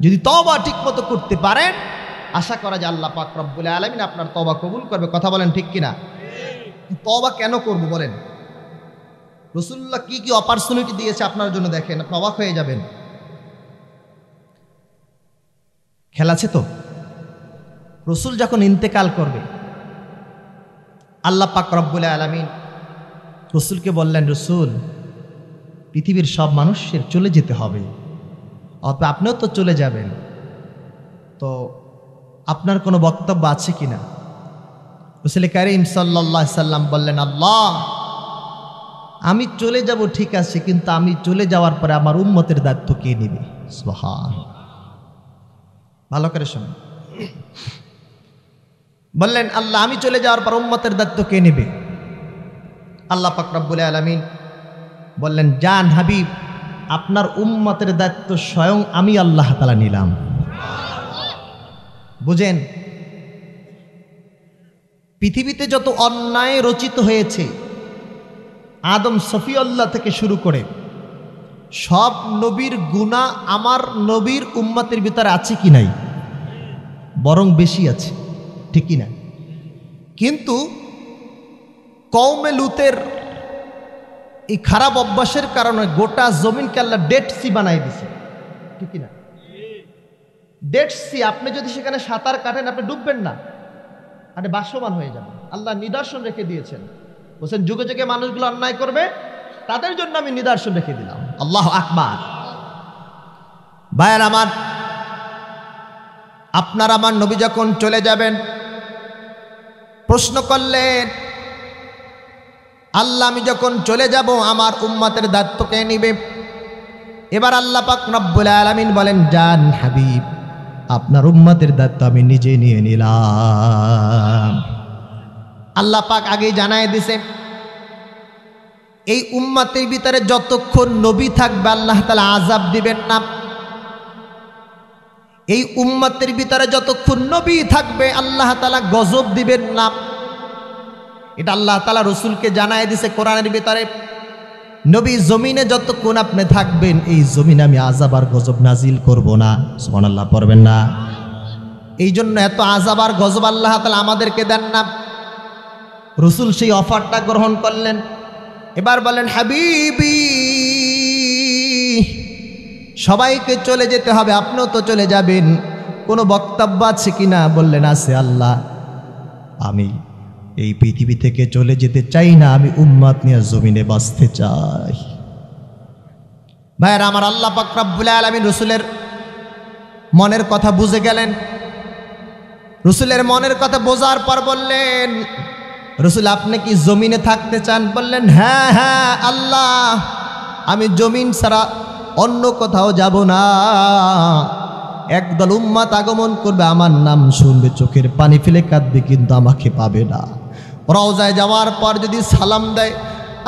যদি তওবা ঠিক মতো করতে পারেন, আশা করা যায় আল্লাহ পাক রব্বুল আলামিন আপনার তওবা কবুল করবে। কথা বলেন ঠিক কিনা? তওবা কেন করব বলেন? রাসূলুল্লাহ কি কি অপরচুনিটি দিয়েছে আপনার জন্য, দেখেন, আপনি অবাক হয়ে যাবেন। খেয়াল আছে তো, রাসূল যখন ইন্তেকাল করবে, আল্লাহ পাক রব্বুল আলামিন রাসূলকে বললেন, রাসূল, পৃথিবীর সব মানুষের চলে যেতে হবে, অথবা আপনিও তো চলে যাবেন, তো আপনার কোনো বক্তব্য আছে কিনা? রাসূল কারীম সাল্লাল্লাহু আলাইহি সাল্লাম বললেন, আল্লাহ, আমি চলে যাব ঠিক আছে, কিন্তু আমি চলে যাওয়ার পরে আমার উম্মতের দায়িত্ব কে নেবে? সুবহানাল্লাহ। ভালো করে শুনুন। বললেন, আল্লাহ, আমি চলে যাওয়ার পর উম্মতের দায়িত্ব কে নেবে? আল্লাহ পাক রব্বুল আলামিন বললেন, জান হাবিব, আপনার উম্মতের দায়িত্ব স্বয়ং আমি আল্লাহ তাআলা নিলাম। বুঝেন, পৃথিবীতে যত অন্যায় রচিত হয়েছে, আদম সফিউল্লাহ থেকে শুরু করে সব নবীর গুনাহ আমার নবীর উম্মতের ভিতরে আছে কি নাই? বরং বেশি আছে, ঠিক কি না? কিন্তু কওমে লুতের এই খারাপ অভ্যাসের কারণে গোটা জমিনকে আল্লাহ ডেড সি বানাই দিছে, ঠিক কি না? ডেড সি, আপনি যদি সেখানে সাঁতার কাটেন আপনি ডুববেন না, আপনি ভাসমান হয়ে যাবেন। আল্লাহ নিদর্শন রেখে দিয়েছেন, বলছেন যুগে যুগে মানুষগুলো অন্যায় করবে, তাদের জন্য আমি নিদর্শন রেখে দিলাম। আল্লাহু আকবার। ভাইয়ের আমার, আপনার আমার নবী যখন চলে যাবেন, প্রশ্ন করলেন আল্লাহ আমি যখন চলে যাব আমার উম্মতের দায়িত্ব কে নিবে? এবার আল্লাহ পাক রব্বুল আলামিন বলেন, জান হাবিব, আপনার উম্মতের দায়িত্ব আমি নিজে নিয়ে নিলাম। আল্লাহ পাক আগেই জানায় দিছে, এই উম্মতের ভিতরে যতক্ষণ নবী থাকবে আল্লাহ তাআলা আযাব দিবেন না। এই উম্মতের ভিতরে যতক্ষণ নবী থাকবে আল্লাহ তাআলা গজব দিবেন না। এটা আল্লাহ তাআলা রাসূলকে জানায় দিছে কোরআনের ভিতরে, নবী জমিনে যতক্ষণ আপনি থাকবেন এই জমিনে আমি আযাব আর গজব নাজিল করব না। সুবহানাল্লাহ পড়বেন না? এই জন্য এত আযাব আর গজব আল্লাহ তাআলা আমাদেরকে দেন না। রাসূল সেই অফারটা গ্রহণ করলেন। এবার বলেন, হাবিবি সবাইকে চলে যেতে হবে, আপনিও তো চলে যাবেন, কোনো বক্তব্য আছে কিনা? বললেন আছে আল্লাহ, আমি এই পৃথিবী থেকে চলে যেতে চাই না, আমি উম্মত নিয়ে জমিনে বাঁচতে চাই। ভাইরা আমার, আল্লাহ পাক রব্বুল আলামিন রাসূলের মনের কথা বুঝে গেলেন। রাসূলের মনের কথা বোঝার পর বললেন, রাসূল আপনি কি জমিনে থাকতে চান? বললেন, হ্যাঁ হ্যাঁ আল্লাহ, আমি জমিন ছাড়া অন্য কোথাও যাব না। একদল উম্মত আগমন করবে, আমার নাম শুনবে, চোখের পানি ফেলে কাঁদবে, কিন্তু আমাকে পাবে না। রওজায় যাওয়ার পর যদি সালাম দেয়,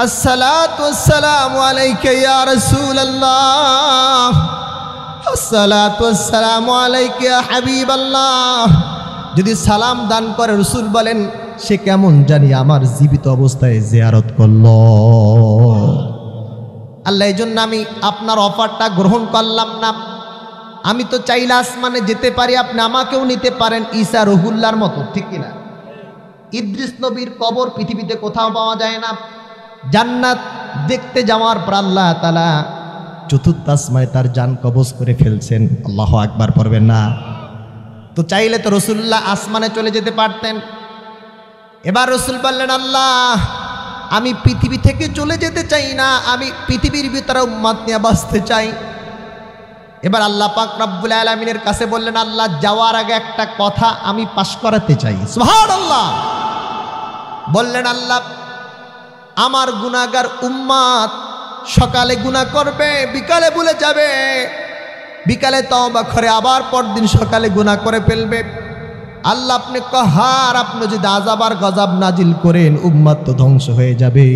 আসসালাতু ওয়াসসালামু আলাইকা ইয়া রাসূলুল্লাহ, আসসালাতু ওয়াসসালামু আলাইকা ইয়া হাবিবাল্লাহ, যদি সালাম দান করে রাসূল বলেন সে কেমন জানি আমার জীবিত অবস্থায় জিয়ারত করলো। আল্লাহ এই জন্য আমি আপনার অফারটা গ্রহণ করলাম না। আমি তো চাইলে আসমানে যেতে পারি, আপনি আমাকেও নিতে পারেন ঈসা রুহুল্লাহর মতো, ঠিক কিনা? ইদ্রিস নবীর কবর পৃথিবীতে কোথাও পাওয়া যায় না। জান্নাত দেখতে যাওয়ার পর আল্লাহ তাআলা চতুর্থ আসমানে তার জান কবজ করে ফেলছেন। আল্লাহু আকবার পড়বেন না? তো চাইলে তো রাসূলুল্লাহ আসমানে চলে যেতে পারতেন। এবার রাসূল বললেন, আল্লাহ আমি পৃথিবী থেকে চলে যেতে চাই না, আমি পৃথিবীর ভিতরে উম্মত নিয়ে বাঁচতে চাই। এবার আল্লাহ পাক রব্বুল আলামিনের কাছে বললেন, আল্লাহ যাওয়ার আগে একটা কথা আমি পাশ করাতে চাই। সুবহানাল্লাহ। বললেন, আল্লাহ আমার গুনাহগার উম্মত সকালে গুনাহ করবে, বিকালে ভুলে যাবে, বিকালে তওবা করে আবার পরদিন সকালে গুনাহ করে ফেলবে। আল্লাহ আপনি কাহার, আপনি যদি আযাব আর গজব নাজিল করেন উম্মত তো ধ্বংস হয়ে যাবে।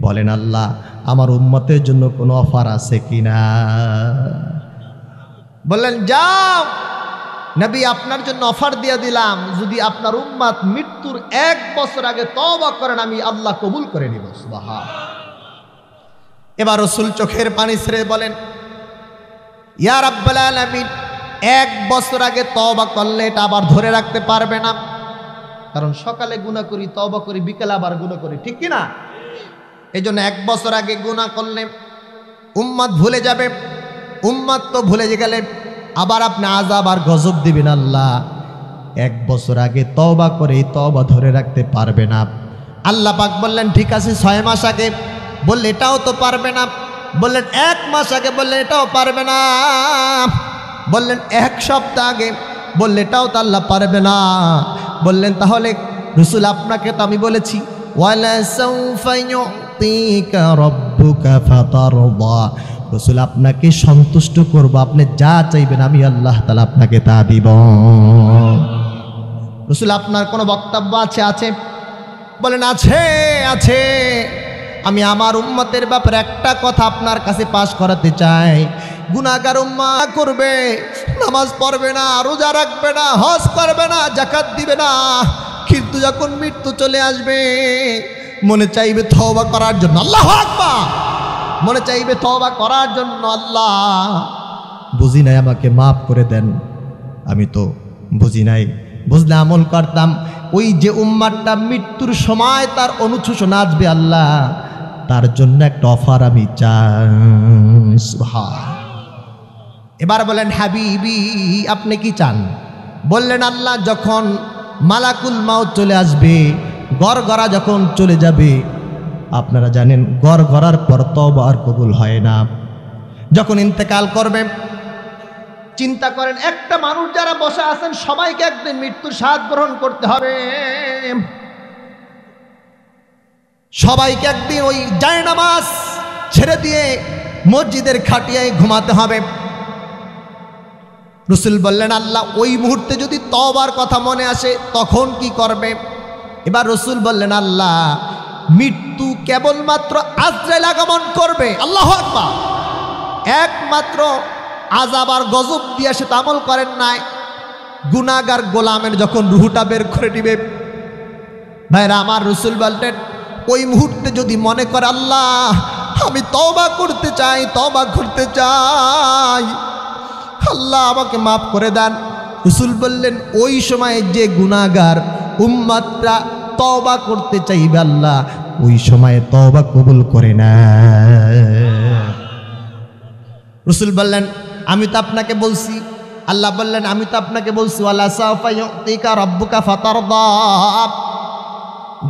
বলেন আল্লাহ আমার উম্মতের জন্য কোনো অফার আছে কিনা? বললেন, যাও নবী আপনার জন্য অফার দিয়ে দিলাম, যদি আপনার উম্মত মৃত্যুর 1 বছর আগে তওবা করেন আমি আল্লাহ কবুল করে নিব। সুবহান। এবার রাসূল চোখের পানি ছেড়ে বলেন, ইয়া রাব্বাল আলামিন 1 বছর আগে তওবা করলে এটা আবার ধরে রাখতে পারবে না, কারণ সকালে গুনাহ করি, তওবা করি, বিকেলে আবার গুনাহ করি, ঠিক কি না? এই জন্য 1 বছর আগে গুনাহ করলে উম্মত ভুলে যাবে, উম্মত তো ভুলে গেলে আবার আপনি আযাব আর গজব দিবেন। আল্লাহ 1 বছর আগে তওবা করে তওবা ধরে রাখতে পারবে না। আল্লাহ পাক বললেন, ঠিক আছে 6 মাস আগে, বললে এটাও তো পারবে না। বললেন 1 মাস আগে, বললেন এটাও পারবে না। বললেন 1 সপ্তাহ আগে, বললে এটাও তো আল্লাহ পারবে না। বললেন তাহলে রাসূল আপনাকে তো আমি বলেছি ওয়ালা সাউফা ইউতিকা রাব্বুকা ফাতারদা, রাসূল আপনাকে সন্তুষ্ট করব, আপনি যা চাইবেন আমি আল্লাহ তাআলা আপনাকে তা দিব। রাসূল আপনার কোনো বক্তব্য আছে? আছে। বলেন আছে, আছে। আমি আমার উম্মতের ব্যাপারে একটা কথা আপনার কাছে পাশ করাতে চাই। গুনাহগার উম্মত করবে, নামাজ পড়বে না, রোজা রাখবে না, হজ করবে না, যাকাত দিবে না, কিন্তু যখন মৃত্যু চলে আসবে মনে চাইবে তওবা করার জন্য। আল্লাহু আকবার। মনে চাইবে তওবা করার জন্য, আল্লাহ বুঝি নাই, আমাকে মাফ করে দেন, আমি তো বুঝি নাই, বুঝলে আমল করতাম। ওই যে উম্মাতটা মৃত্যুর সময় তার অনুশোচনা আসবে, আল্লাহ তার জন্য একটা অফার আমি চাই। সুবহান। এবার বলেন হাবিবি আপনি কি চান? বললেন আল্লাহ যখন মালাকুল মাউত চলে আসবে, গড়গড়া যখন চলে যাবে, আপনারা জানেন গড়গড়ার পর তওবা আর কবুল হয় না। যখন ইন্তেকাল করবে, চিন্তা করেন একটা মানুষ যারা বসে আছেন সবাইকে একদিন মৃত্যুর স্বাদ গ্রহণ করতে হবে, সবাইকে একদিন ওই জায়নামাজ ছেড়ে দিয়ে মসজিদের খাটিয়ায় ঘুমাতে হবে। রাসূল বললেন আল্লাহ ওই মুহূর্তে যদি তওবার কথা মনে আসে তখন কি করবে? এবার রাসূল বললেন আল্লাহ মৃত্যু কেবলমাত্র আজরাইল আগমন করবে, আল্লাহু আকবার, একমাত্র আযাব আর গজব দিয়ে সে আমল করেন নাই, গুনাহগার গোলামের যখন রুহটা বের করে দিবে, ভাইরা আমার, রাসূল বললেন ওই মুহূর্তে যদি মনে করে আল্লাহ আমি তওবা করতে চাই, তওবা করতে চাই, আল্লাহ আমাকে মাফ করে দেন, রাসূল বললেন ওই সময় যে গুনাহগার উম্মতরা তওবা করতে চাইবে আল্লাহ ওই সময় তওবা কবুল করে না। রাসূল বললেন আমি তো আপনাকে বলছি, আল্লাহ বললেন আমি তো আপনাকে বলছি ওয়ালা সাওফা ইউতিকা রাব্বুকা ফাতারদা,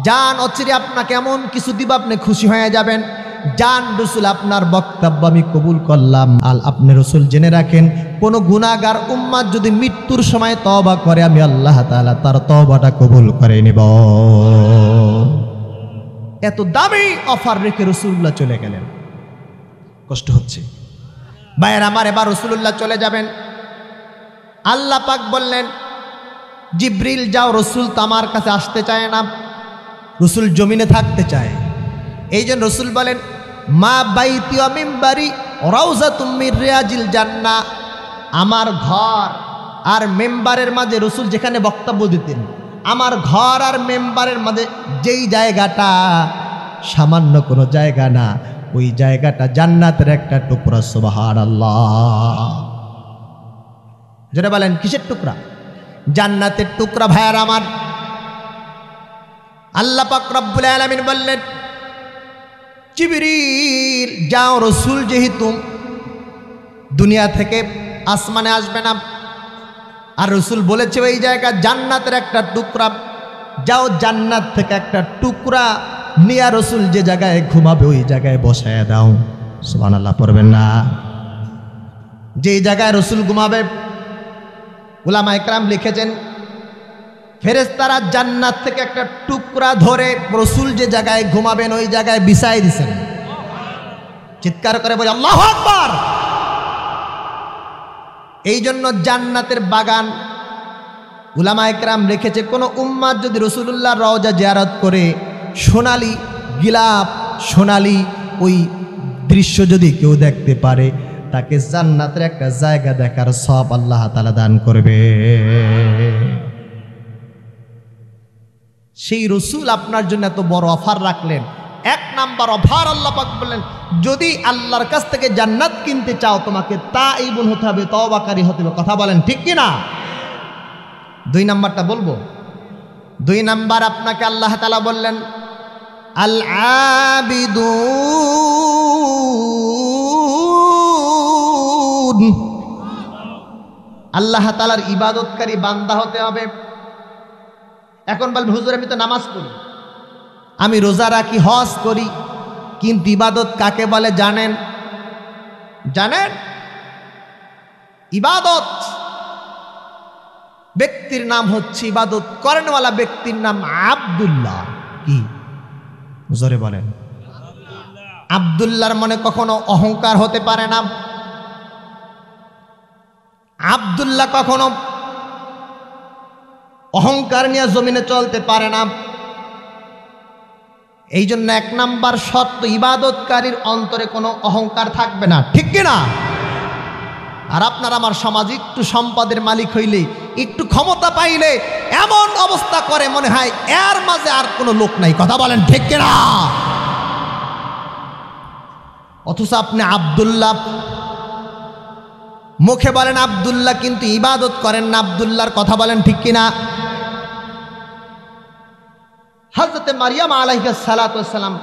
জান অচিরে আপনাকে এমন কিছু দিব আপনি খুশি হয়ে যাবেন। জান রাসূল আপনার বক্তব্য আমি কবুল করলাম। আপনি রাসূল জেনে রাখেন কোন গুনাহগার উম্মত যদি মৃত্যুর সময় তওবা করে আমি আল্লাহ তাআলা তার তওবাটা কবুল করে নেব। এত দামি অফার রেখে রাসূলুল্লাহ চলে গেলেন। কষ্ট হচ্ছে ভাইয়ের আমার। এবার রাসূলুল্লাহ চলে যাবেন, আল্লাহ পাক বললেন জিবরিল যাও, রাসূল তো আমার কাছে আসতে চায় না, রাসূল জমিনে থাকতে চায়। এই জন্য রাসূল বলেন মা বাইতি ওয়া মিম্বারি রাউযাতুম মির রিয়াজিল জান্নাহ, আমার ঘর আর মেম্বারের মাঝে, রাসূল যেখানে বক্তব্য দিতেন, আমার ঘর আর মেম্বারের মাঝে যেই জায়গাটা সামান্য কোনো জায়গা না, ওই জায়গাটা জান্নাতের একটা টুকরা। সুবহানাল্লাহ। যারা বলেন কিসের টুকরা? জান্নাতের টুকরা। ভাইয়ার আমার, আল্লাহ পাক রব্বুল আলামিন বললেন জিবরিল যাও, রাসূল যেহেতু দুনিয়া থেকে আসমানে আসবে না, আর রাসূল বলেছে ওই জায়গা জান্নাতের একটা টুকরা, যাও জান্নাত থেকে একটা টুকরা নিয়া রাসূল যে জায়গায় ঘুমাবে ওই জায়গায় বসায় দাও। সুবহানাল্লাহ পড়বেন না? যে জায়গায় রাসূল ঘুমাবে উলামায়ে কেরাম লিখেছেন ফেরেশতারা জান্নাত থেকে একটা টুকরা ধরে রাসূল যে জায়গায় ঘুমাবেন ওই জায়গায় বিছাই দিয়েছেন। চিৎকার করে বলে আল্লাহু আকবার। এই জন্য জান্নাতের বাগান উলামায়ে কেরাম লিখেছে কোন উম্মত যদি রাসূলুল্লাহর রওজা জিয়ারত করে সোনালী গিলাপ, সোনালী ওই দৃশ্য যদি কেউ দেখতে পারে তাকে জান্নাতের একটা জায়গা দেখার সওয়াব আল্লাহ তাআলা দান করবে। সেই রাসূল আপনার জন্য এত বড় অফার রাখলেন। এক নাম্বার অফার আল্লাহ পাক বললেন যদি আল্লাহর কাছ থেকে জান্নাত কিনতে চাও তোমাকে তাইবুন হতে হবে, তওবাকারী হতে হবে। কথা বলেন ঠিক কি না? দুই নাম্বারটা বলবো। দুই নাম্বার আপনাকে আল্লাহ তাআলা বললেন আল আবিদুন, আল্লাহ তাআলার ইবাদতকারী বান্দা হতে হবে। এখন বলবে হুজুর আমি তো নামাজ পড়ি, আমি রোজা রাখি, হজ করি, কিন্তু ইবাদত কাকে বলে জানেন? জানেন? ইবাদত ব্যক্তির নাম হচ্ছে, ইবাদত করেনওয়ালা ব্যক্তির নাম আব্দুল্লাহ। কি জোরে বলেন? আব্দুল্লাহর মনে কখনো অহংকার হতে পারে না। আব্দুল্লাহ কখনো অহংকার নিয়ে জমিনে চলতে পারে না। এই জন্য এক নাম্বার শর্ত ইবাদতকারীর অন্তরে কোনো অহংকার থাকবে না, ঠিক কিনা? আর আপনার আমার সমাজ একটু সম্পদের মালিক হইলে, একটু ক্ষমতা পাইলে এমন অবস্থা করে মনে হয় এর মাঝে আর কোনো লোক নাই। কথা বলেন ঠিক কিনা? অথচ আপনি আব্দুল্লাহ, মুখে বলেন আব্দুল্লাহ কিন্তু ইবাদত করেন না আব্দুল্লাহর কথা বলেন ঠিক কিনা? হযরতে মারিয়াম আলাইহিস সালাতু ওয়াস সালাম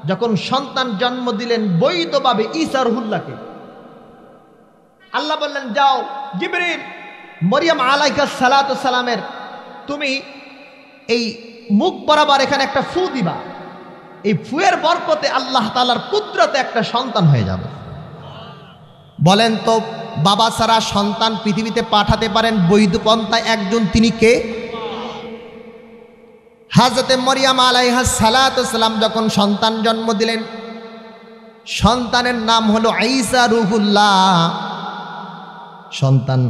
যখন সন্তান জন্ম দিলেন বৈধভাবে ঈসা রুহুল্লাহকে, আল্লাহ বললেন যাও জিবরিল মারিয়াম আলাইহিস সালাতু ওয়াস সালামের তুমি এই মুখ বরাবর এখানে একটা ফু দিবা, এই ফুয়ের বরকতে আল্লাহ তাআলার কুদরতে একটা সন্তান হয়ে যাবে। বলেন তো বাবা ছাড়া সন্তান পৃথিবীতে পাঠাতে পারেন বৈধ পন্থায় একজন, তিনি কে? হযরতে মারিয়াম আলাইহিস সালাতু ওয়াস সালাম যখন সন্তান জন্ম দিলেন, সন্তানের নাম হলো ঈসা রুহুল্লাহ। সন্তান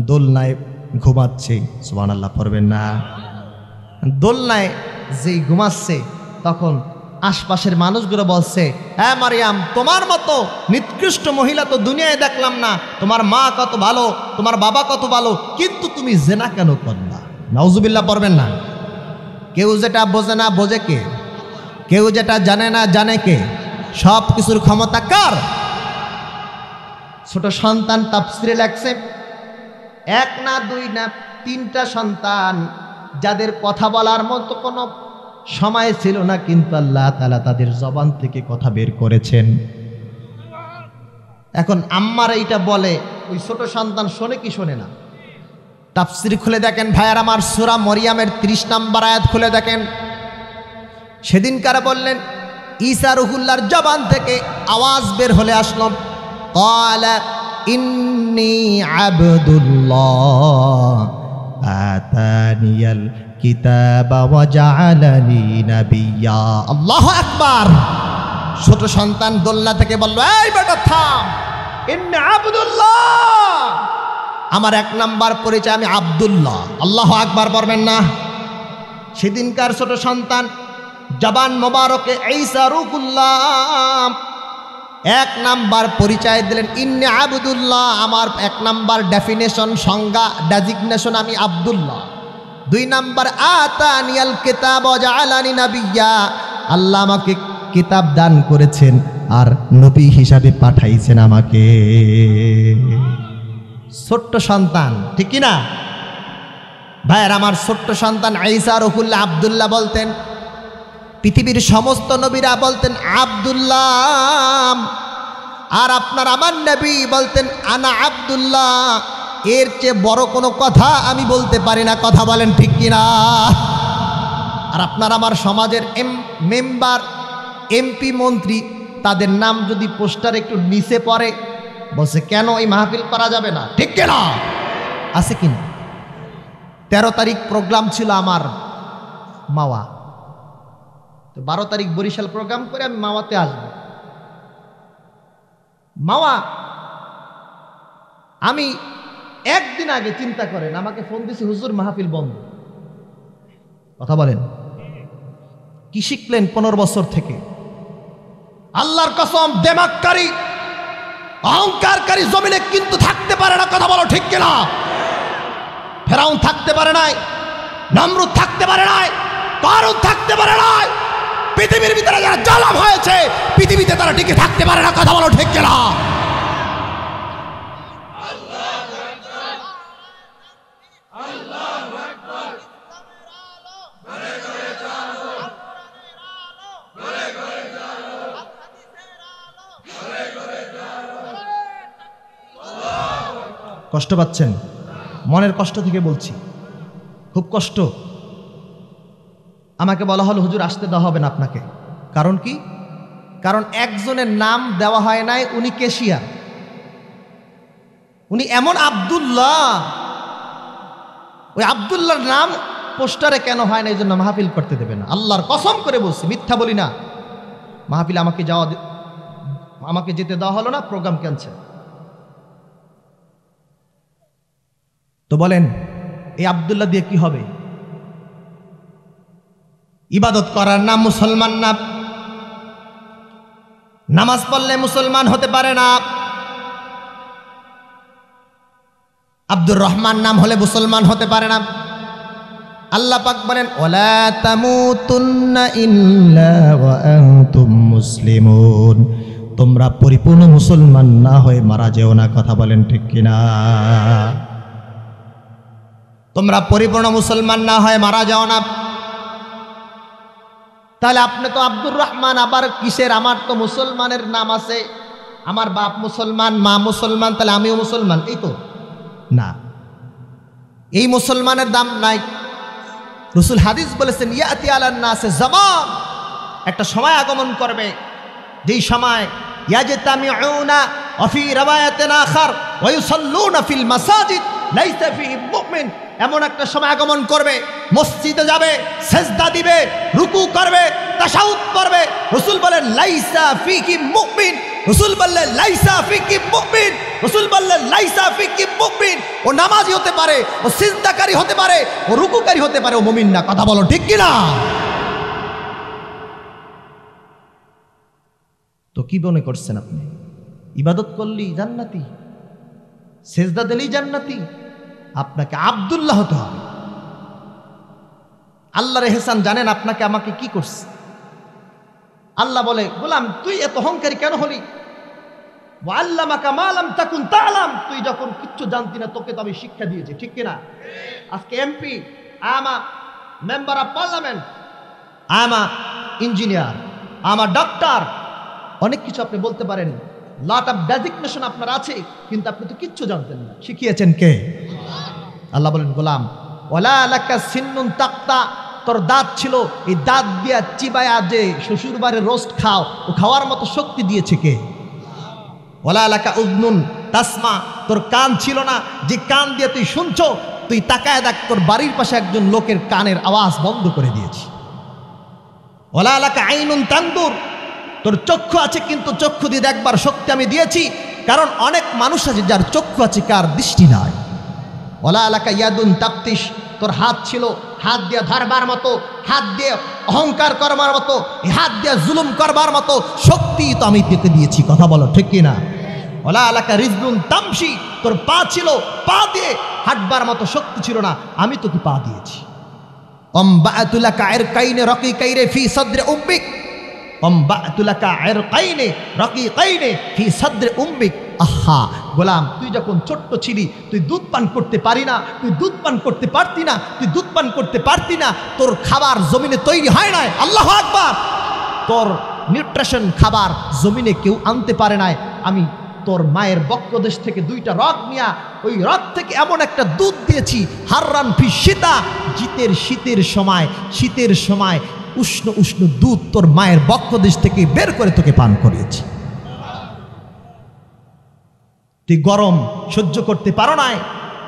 দোলনায় ঘুমাচ্ছে, সুবহানাল্লাহ পড়বেন না? দোলনায় যেই ঘুমাচ্ছে তখন আশপাশের মানুষগুলো বলছে, হ্যাঁ মারিয়াম তোমার মতো নিকৃষ্ট মহিলা তো দুনিয়ায় দেখলাম না, তোমার মা কত ভালো, তোমার বাবা কত ভালো, কিন্তু তুমি জেনা কেন করলা? নাউজুবিল্লাহ পড়বেন না? কেউ যেটা বোঝে না বোঝে কে? কেউ যেটা জানে না জানে কে? সব কিছুর ক্ষমতা কার? ছোট সন্তান তাফসীরে লেখছে, এক না দুই না তিনটা সন্তান যাদের কথা বলার মতো কোনো সময় ছিল না, কিন্তু আল্লাহ তাআলা তাদের জবান থেকে কথা বের করেছেন। এখন আম্মার এইটা বলে, ওই ছোট সন্তান শোনে কি শোনে না? তাফসীর খুলে দেখেন ভাইয়ার আমার, সূরা মরিয়মের 30 নম্বর আয়াত খুলে দেখেন। সেদিনকার বললেন ঈসা রুহুল্লাহর জবান থেকে আওয়াজ বের হলে আসলো, ক্বালা ইন্নী আবদুল্লাহ আতানিয়াল কিতাবা ওয়া জাআলানি নাবিয়্যা। আল্লাহু আকবার। ছোট সন্তান দোলনা থেকে বলল, এই বেটা থাম, ইন্নী আবদুল্লাহ, আমার এক নাম্বার পরিচয় আমি আব্দুল্লাহ। আল্লাহু আকবার বলবেন না? সেদিনকার ছোট সন্তান জবান মোবারকে ঈসা রুহুল্লাহ এক নাম্বার পরিচয় দিলেন, ইন্নী আবদুল্লাহ, আমার এক নাম্বার ডেফিনেশন সংজ্ঞা ডেজিগনেশন আমি আব্দুল্লাহ। 2 নাম্বার আতানিয়াল কিতাব ওয়া জাআলানি নাবিয়্যা, আল্লাহ আমাকে কিতাব দান করেছেন আর নবী হিসাবে পাঠাইছেন আমাকে। ছোট্ট সন্তান, ঠিক কি না ভাইয়ের আমার? ছোট্ট সন্তান ঈসা রুহুল্লাহ আব্দুল্লাহ বলতেন। পৃথিবীর সমস্ত নবীরা বলতেন আব্দুল্লাহ, আর আপনার আমার নবী বলতেন আনা আব্দুল্লাহ। এর চেয়ে বড় কোনো কথা আমি বলতে পারি না, কথা বলেন ঠিক কিনা? আর আপনার আমার সমাজের মেম্বার, এমপি, মন্ত্রী, তাদের নাম যদি পোস্টার একটু নিচে পড়ে, বলছে কেন এই মাহফিল করা যাবে না, ঠিক কিনা? আছে কিনা? 13 তারিখ প্রোগ্রাম ছিল আমার মাওয়া, তো 12 তারিখ বরিশাল প্রোগ্রাম করে আমি মাওয়াতে আসব। মাওয়া আমি একদিন আগে চিন্তা করেন আমাকে ফোন দিছি, হুজুর মাহফিল বন্ধ। কথা বলেন, কি শিখলেন 15 বছর থেকে? আল্লাহর কসম, দেমাগকারী অহংকারকারী জমিনে কিন্তু থাকতে পারে না, কথা বলো ঠিক কিনা? ফেরাউন থাকতে পারে নাই, নমরুদ থাকতে পারে নাই, কারুন থাকতে পারে নাই। পৃথিবীর ভিতরে যারা জালেম হয়েছে পৃথিবীতে তারা টিকে থাকতে পারে না, কথা বলো ঠিক কিনা? কষ্ট পাচ্ছেন? মনের কষ্ট থেকে বলছি, খুব কষ্ট। আমাকে বলা হলো হুজুর আসতে দেওয়া হবে না আপনাকে। কারণ কি? কারণ একজনের নাম দেওয়া হয় নাই, উনি কেশিয়া, উনি এমন আব্দুল্লাহ, ওই আব্দুল্লাহর নাম পোস্টারে কেন হয় না, এই জন্য মাহফিল করতে দেবে না। আল্লাহর কসম করে বলছি, মিথ্যা বলি না। মাহফিল আমাকে যেতে দেওয়া হলো না, প্রোগ্রাম ক্যান্সেল। তো বলেন এই আব্দুল্লাহ দিয়ে কি হবে? ইবাদত করার নাম মুসলমান না, নামাজ পড়লে মুসলমান হতে পারে না, আব্দুর রহমান নাম হলে মুসলমান হতে পারে না। আল্লাহ পাক বলেন ওয়ালা তামুতুন্না ইল্লা ওয়া আনতুম মুসলিমুন, তোমরা পরিপূর্ণ মুসলমান না হয়ে মারা যেও না। কথা বলেন ঠিক কিনা? তোমরা পরিপূর্ণ মুসলমান না হয়ে মারা যাও না। তাহলে আপনি তো আব্দুর রহমান, আবার কিসের? আমার তো মুসলমানের নাম আছে, আমার বাপ মুসলমান, মা মুসলমান, তাহলে আমিও মুসলমান, এই তো না। এই মুসলমানের দাম নাই। রাসূল হাদিস বলেছেন, ইয়াতি আলান নাসে জামান, একটা সময় আগমন করবে যেই সময় ইয়াজতামিউনা ওয়া ফি রাওয়ায়াতিন আখার ওয়া ইউসাল্লুনা ফিল মাসাজিদ লাইসা ফিহি মুমিন। এমন একটা সময় আগমন করবে, মসজিদে যাবে, সেজদা দিবে, রুকু করবে, তাশাহুদ পড়বে। রাসূল বলেন লাইসা ফিহি মুমিন, রাসূল বললেন লাইসা ফিহি মুমিন, রাসূল বললেন লাইসা ফিহি মুমিন। ও নামাজি হতে পারে, ও সিজদাকারী হতে পারে, ও রুকুকারী হতে পারে, ও মুমিন না। কথা বলো ঠিক কিনা? তো কি মনে করছেন আপনি? ইবাদত করলেই জান্নাতি, সেজদা দিলেই জান্নাতি? আপনাকে আব্দুল্লাহ হতে হবে। আল্লাহর ইহসান জানেন আপনাকে আমাকে কি করছে? আল্লাহ বলে, গোলাম তুই এত অহংকারী কেন হলি? ওয়া আল্লামাকা মা লাম তাকুন তা'লাম, তুই যখন কিচ্ছু জানতি না তোকে তো আমি শিক্ষা দিয়েছি, ঠিক কিনা? আজকে এমপি, আমা মেম্বার অফ পার্লামেন্ট, আমা ইঞ্জিনিয়ার, আমা ডক্টর, অনেক কিছু আপনি বলতে পারেন, লট অফ ডেজিগনেশন আপনার আছে, কিন্তু আপনি তো কিচ্ছু জানতেন না। শিখিয়েছেন কে? আল্লাহ বলেন, গোলাম ওয়ালা লাকা সিন্নুন তাক্তা, তোর দাঁত ছিল, এই দাঁত দিয়া চিবায়া যে শ্বশুর বাড়ির রোস্ট খাও, ও খাওয়ার মতো শক্তি দিয়েছে কে? ওয়ালা লাকা উযনুন তাসমা, তোর কান ছিল না, যে কান দিয়ে তুই শুনছো, তুই তাকায় দেখ তোর বাড়ির পাশে একজন লোকের কানের আওয়াজ বন্ধ করে দিয়েছি। ওয়ালা লাকা আইনুন তানদুর, তোর চক্ষু আছে কিন্তু চক্ষু দিয়ে দেখবার শক্তি আমি দিয়েছি, কারণ অনেক মানুষ আছে যার চক্ষু আছে কার দৃষ্টি নাই। ওয়ালা লাকা ইয়াদুন তাবতিশ, তোর হাত ছিল, হাত দিয়ে ধরবার মতো, হাত দিয়ে অহংকার করবার মতো, হাত দিয়ে জুলুম করবার মতো শক্তি তো আমি তোকে দিয়েছি। কথা বলো ঠিক কিনা? ওয়ালা লাকা রিজলুন তামশি, তোর পা ছিল, পা দিয়ে হাঁটবার মতো শক্তি ছিল না, আমি তোকে পা দিয়েছি। অম্বাআতু লাকা ইরকাইনে রাকিকাইনে ফি সাদরি উম্মিক, অম্বাআতু লাকা ইরকাইনে রাকিকাইনে ফি সাদরি উম্মিক। আহা গোলাম, তুই যখন ছোট্ট ছিলি তুই দুধ পান করতে পারি না, তুই দুধ পান করতে পারতি না, তুই দুধ পান করতে পারতি না, তোর খাবার জমিনে তৈরি হয় নাই। আল্লাহু আকবার। তোর নিউট্রিশন খাবার জমিনে কেউ আনতে পারে নাই। আমি তোর মায়ের বক্ষদেশ থেকে দুইটা রগ নিয়া ওই রগ থেকে এমন একটা দুধ দিয়েছি, হাররান ফি শীতা, শীতের সময় উষ্ণ উষ্ণ দুধ তোর মায়ের বক্ষদেশ থেকে বের করে তোকে পান করিয়েছি। তুই গরম সহ্য করতে পারো নাই,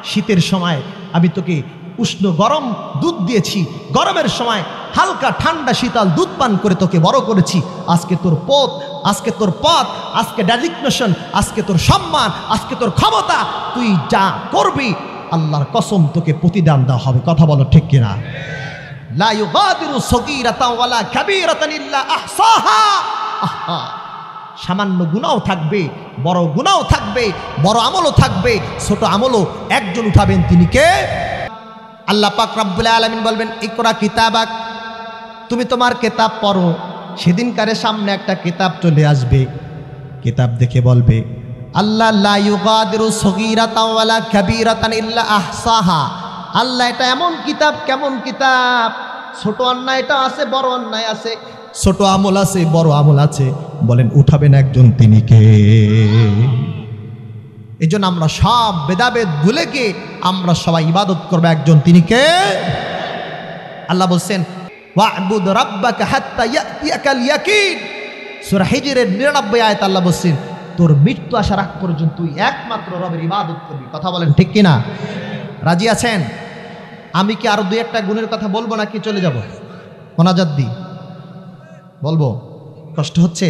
শীতের সময় আমি তোকে উষ্ণ গরম দুধ দিয়েছি, গরমের সময় হালকা ঠান্ডা শীতল দুধ পান করে তোকে বড় করেছি। আজকে তোর পথ, আজকে তোর পথ, আজকে ডেজিগনেশন, আজকে তোর সম্মান, আজকে তোর ক্ষমতা, তুই যা করবি আল্লাহর কসম তোকে প্রতিদান দেওয়া হবে। কথা বলো ঠিক কিনা? লা ইউগাদিরু সগীরাতান ওয়ালা কাবীরাতান ইল্লা আহসাহা। আহা, সামান্য গুনাহ থাকবে, বড় গুনাহ থাকবে, বড় আমলও থাকবে, ছোট আমলও একজন উঠাবেন, তিনি কে? আল্লাহ পাক রব্বুল আলামিন বলবেন, ইকরা কিতাবাক, তুমি তোমার কিতাব পড়ো। সেদিনকারে সামনে একটা কিতাব চলে আসবে, কিতাব দেখে বলবে আল্লাহ লা ইউগাদিরু সগীরাতান ওয়ালা কাবীরাতান ইল্লা আহসাহা। আল্লাহ এটা এমন কিতাব, কেমন কিতাব, ছোট অন্যায়টা আছে, বড় অন্যায় আছে, ছোট আমল আছে, বড় আমল আছে। বলেন উঠাবেন একজন, তিনি কে? এই জন্য আমরা সব ভেদাভেদ ভুলে গিয়ে আমরা সবাই ইবাদত করবো একজন, তিনি কে? আল্লাহ বলছেন ওয়া'বুদ রাব্বাকা হাত্তা ইয়াতিয়াকাল ইয়াকিন। সূরা হিজরের ৯৯ আয়াত আল্লাহ বলছেন তোর মৃত্যু আসার আগ পর্যন্ত তুই একমাত্র রবের ইবাদত করবি। কথা বলেন ঠিক কিনা? রাজি আছেন? আমি কি আরো দুই একটা গুণের কথা বলবো নাকি চলে যাব? মোনাজাত দি বলবো? কষ্ট হচ্ছে?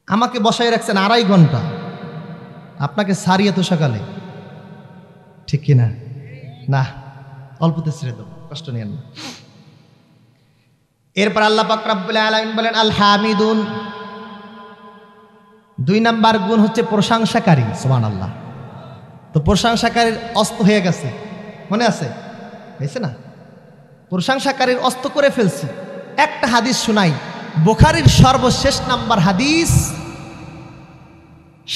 আমাকে বসায় রাখছেন ২.৫ ঘন্টা, আপনাকে সারিয়ে তো সকালে, ঠিক কিনা? না, অল্পতে ছেড়ে দেবো, কষ্ট নিয়েন না। এরপর আল্লাহ পাক রব্বুল আলামিন বলেন আল হামিদুন। ২ নাম্বার গুণ হচ্ছে প্রশংসাকারী। সুবহানাল্লাহ। তো প্রশংসাকারীর অস্ত হয়ে গেছে, মনে আছে? হয়েছে না? প্রশংসাকারীর অস্ত করে ফেলছি। একটা হাদিস শোনাই, বুখারীর সর্বশেষ নাম্বার হাদিস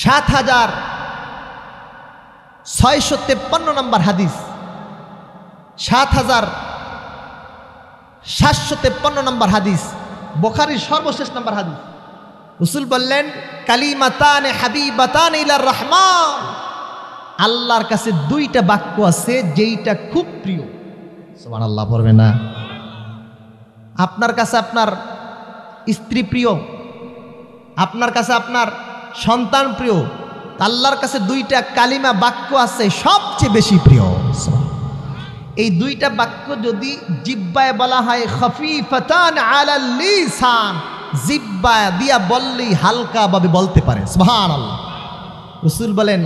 ৭,৬৫৩ নম্বর হাদিস, ৭,৭৫৩ নম্বর হাদিস, বুখারীর সর্বশেষ নাম্বার হাদিস। রাসূল বললেন, কালিমাতানে হাবিবাতানে ইলার রহমান, আল্লাহর কাছে দুইটা বাক্য আছে যেইটা খুব প্রিয়। সুবহানাল্লাহ পড়বে না? আপনার কাছে আপনার স্ত্রী প্রিয়, আপনার কাছে আপনার সন্তান প্রিয়, আল্লাহর কাছে দুইটা কালিমা বাক্য আছে সবচেয়ে বেশি প্রিয়। এই দুইটা বাক্য যদি জিহ্বায় বলা হয়, খফিফাতান আলাল লিসান, জিহ্বা দিয়া বললেই হালকা ভাবে বলতে পারে। সুবহানাল্লাহ। রাসূল বলেন,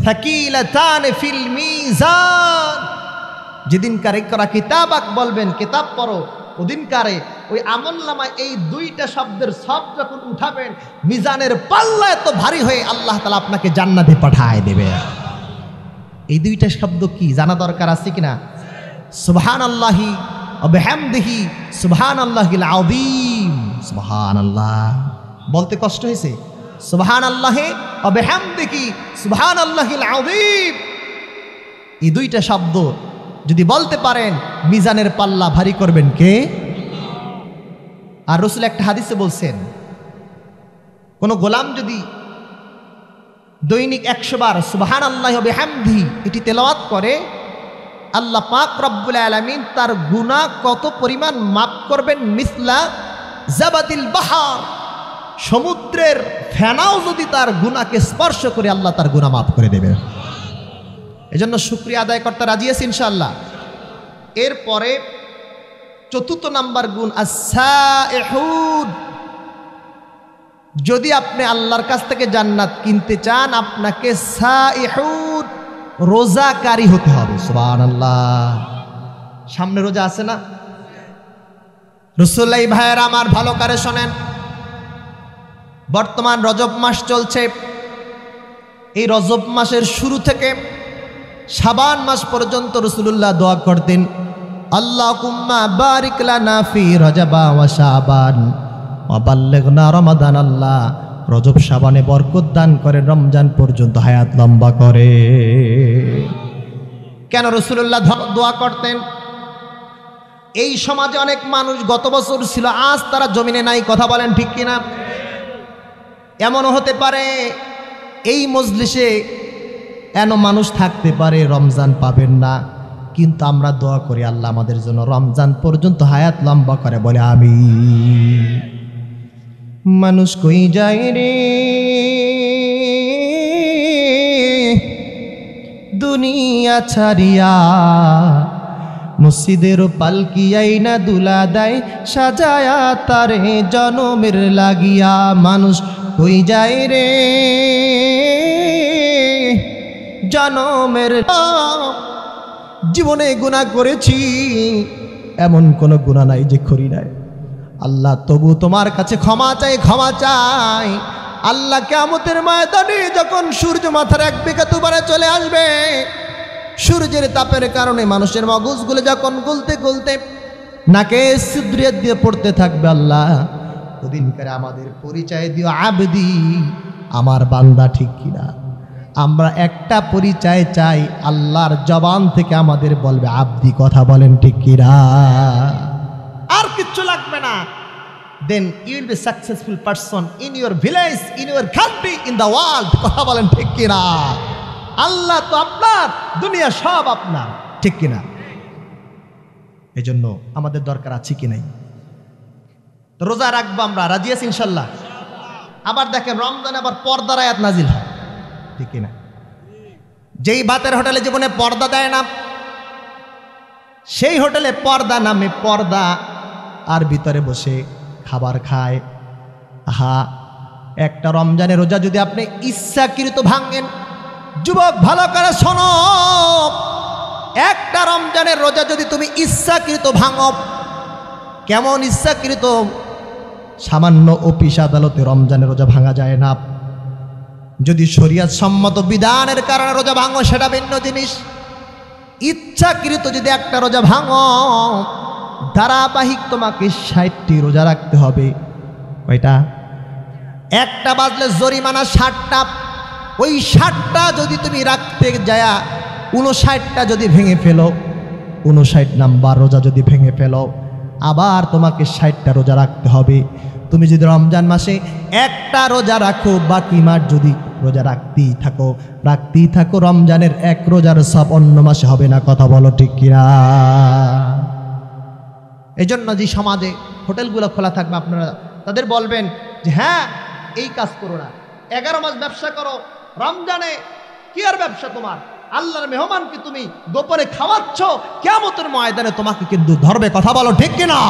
সাকিলাতান ফিল মিজান, যেদিনকার ইকরা কিতাবাক বলবেন, কিতাব পড়ো, ওদিনকারে ওই আমলনামায় এই দুইটা শব্দের সব যখন উঠাবেন, মিজানের পাল্লা এত ভারী হয়ে আল্লাহ তাআলা আপনাকে জান্নাতে পাঠায় দেবে। এই দুইটা শব্দ কি জানা দরকার আছে কিনা? সুবহানাল্লাহি ওয়া বিহামদিহি সুবহানাল্লাহিল আযীম। সুবহানাল্লাহ বলতে কষ্ট হয়েছে? সুবহানাল্লাহি ওয়া বিহামদিহি সুবহানাল্লাহিল আযীম। এই দুইটা শব্দ যদি বলতে পারেন, মিজানের পাল্লা ভারী করবেন কে? আর রাসূল একটা হাদিসে বলছেন, কোন গোলাম যদি দৈনিক 100 বার সুবহানাল্লাহি ওয়া বিহামদিহি এটি তেলাওয়াত করে, আল্লাহ পাক রব্বুল আলামিন তার গুনাহ কত পরিমাণ মাফ করবেন, মিসলা জাবাদিল বাহার, সমুদ্রের ফেনাও যদি তার গুনাহকে স্পর্শ করে আল্লাহ তার গুনাহ মাফ করে দেবে। এজন্য শুকরিয়া আদায় করতে রাজি আছি ইনশাআল্লাহ। এরপরে 4th নাম্বার গুণ আস-সাইহুন। যদি আপনি আল্লাহর কাছ থেকে জান্নাত কিনতে চান, আপনাকে সাইহুন, রোজাকারী হতে হবে। সুবহানাল্লাহ। সামনে রোজা আছে না? রাসূলুল্লাহ ভাইয়েরা আমার ভালো করে শোনেন, বর্তমান রজব মাস চলছে। এই রজব মাসের শুরু থেকে শাবান মাস পর্যন্ত রাসূলুল্লাহ দোয়া করতেন, আল্লাহুম্মা বারিক লানা ফি রজবা ওয়া শাবান ওয়া বাল্লিগনা রমাদান। আল্লাহ রজব শাবানে বরকত দান করে, রমজান পর্যন্ত হায়াত লম্বা করে। কেন রাসূলুল্লাহ দোয়া করতেন? এই সমাজে অনেক মানুষ গত বছর ছিল, আজ তারা জমিনে নাই। কথা বলেন ঠিক কিনা? এমনও হতে পারে এই মজলিসে মানুষ থাকতে পারে রমজান পাবেন না, কিন্তু আমরা দোয়া করি আল্লাহ আমাদের জন্য রমজান পর্যন্ত হায়াত লম্বা করে, বলে আমিন। মানুষ কই যায় রে দুনিয়া ছাড়িয়া, মসজিদের পালকি আইনা দুলা দেয় সাজায়া তারে জনমের লাগিয়া। মানুষ কই যায় রে জনমের, জীবনে গুনাহ করেছি, এমন কোন গুনাহ নাই যে করি নাই। আল্লাহ তবু তোমার কাছে ক্ষমা চাই, ক্ষমা চাই। আল্লাহ কিয়ামতের ময়দানে যখন সূর্য মাথার এক বিঘা দুবারে চলে আসবে, সূর্যের তাপের কারণে মানুষের মগজগুলো যখন গলতে গলতে নাকে ছিদ্র দিয়ে পড়তে থাকবে, আল্লাহ ওদিনকারে আমাদের পরিচয় দিও আবদি, আমার বান্দা, ঠিক কিনা? আমরা একটা পরিচয় চাই, আল্লাহর জবান থেকে আমাদের বলবে আবদি। কথা বলেন ঠিক কিনা? আর কিচ্ছু লাগবে না। then you will be successful person in your village, in your country, in the world. কথা বলেন ঠিক কিনা? আল্লাহ তো আপনার, দুনিয়া সব আপনার, ঠিক কিনা? এজন্য আমাদের দরকার আছে কি নাই? তো রোজা রাখবো আমরা, রাজি আছি ইনশাল্লাহ। আবার দেখেন রমজানে আবার পর্দার আয়াত নাজিল হয়, ঠিক কিনা? যেই ভাতের হোটেলে জীবনে পর্দা দেয় না, সেই হোটেলে পর্দা নামে পর্দা, আর ভিতরে বসে খাবার খায়। আহা, একটা রমজানের রোজা যদি আপনি ইচ্ছাকৃত ভাঙেন, যুবক ভালো করে শোনো, একটা রমজানের রোজা যদি তুমি ইচ্ছাকৃত ভাঙো, কেমন ইচ্ছাকৃত? সামান্য অফিস আদালতে রমজানের রোজা ভাঙা যায় না। যদি শরীয়ত সম্মত বিধানের কারণে রোজা ভাঙো, সেটা ভিন্ন জিনিস। ইচ্ছাকৃত যদি একটা রোজা ভাঙো, ধারাবাহিক তোমাকে 60টি রোজা রাখতে হবে। কয়টা? একটা বাজলে জরিমানা 60টা। ওই 60টা যদি তুমি রাখতে যায়া 59টা যদি ভেঙে ফেলো, 59 নাম্বার রোজা যদি ভেঙে ফেলো, আবার তোমাকে 60টা রোজা রাখতে হবে। তুমি যদি রমজান মাসে একটা রোজা রাখো, বাকি মাস যদি রোজা রাখতেই থাকো, রমজানের এক রোজার সব অন্য মাসে হবে না। কথা বলো ঠিক কিনা? এই জন্য যে সমাজে হোটেলগুলো খোলা থাকবে, আপনারা তাদের বলবেন যে হ্যাঁ এই কাজ করো না, 11 মাস ব্যবসা করো, রমজানে কি আর ব্যবসা তোমার? আল্লাহর মেহমানকে তুমি দুপুরে খাওয়াচ্ছ, কিয়ামতের ময়দানে তোমাকে কিন্তু ধরবে। কথা বলো ঠিক কিনা?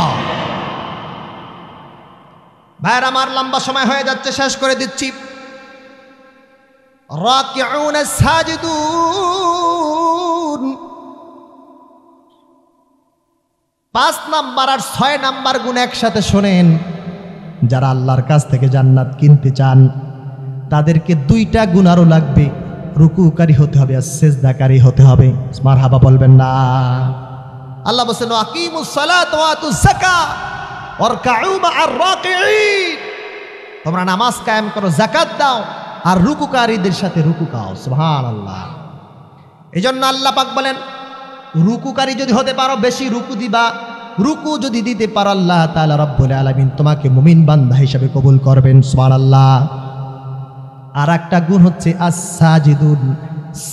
ভাইরা আমার, লম্বা সময় হয়ে যাচ্ছে, শেষ করে দিচ্ছি। রাকিউন সাজিদুন 5 নাম্বার আর 6 নাম্বার গুণ একসাথে শোনেন। যারা আল্লাহর কাছ থেকে জান্নাত কিনতে চান তাদেরকে 2টা গুণ আরো লাগবে। রুকুকারী হতে হবে আর সিজদাকারী হতে হবে। মারহাবা বলবেন না? আল্লাহ বলেন আকিমুস সালাত ওয়া আতুজ যাকাত ওয়ারকাউ মা'আর রাকিঈন। তোমরা নামাজ কায়েম করো, যাকাত দাও, আর রুকুকারীদের সাথে রুকু গাও। সুবহানাল্লাহ। এজন্য আল্লাহ পাক বলেন রুকুকারী যদি হতে পারো বেশি রুকু দিবা, রুকু যদি দিতে পারো আল্লাহ তাআলা রব্বুল আলামিন তোমাকে মুমিন বান্দা হিসেবে কবুল করবেন। সুবহানাল্লাহ। আর একটা গুণ হচ্ছে আস-সাজিদুন,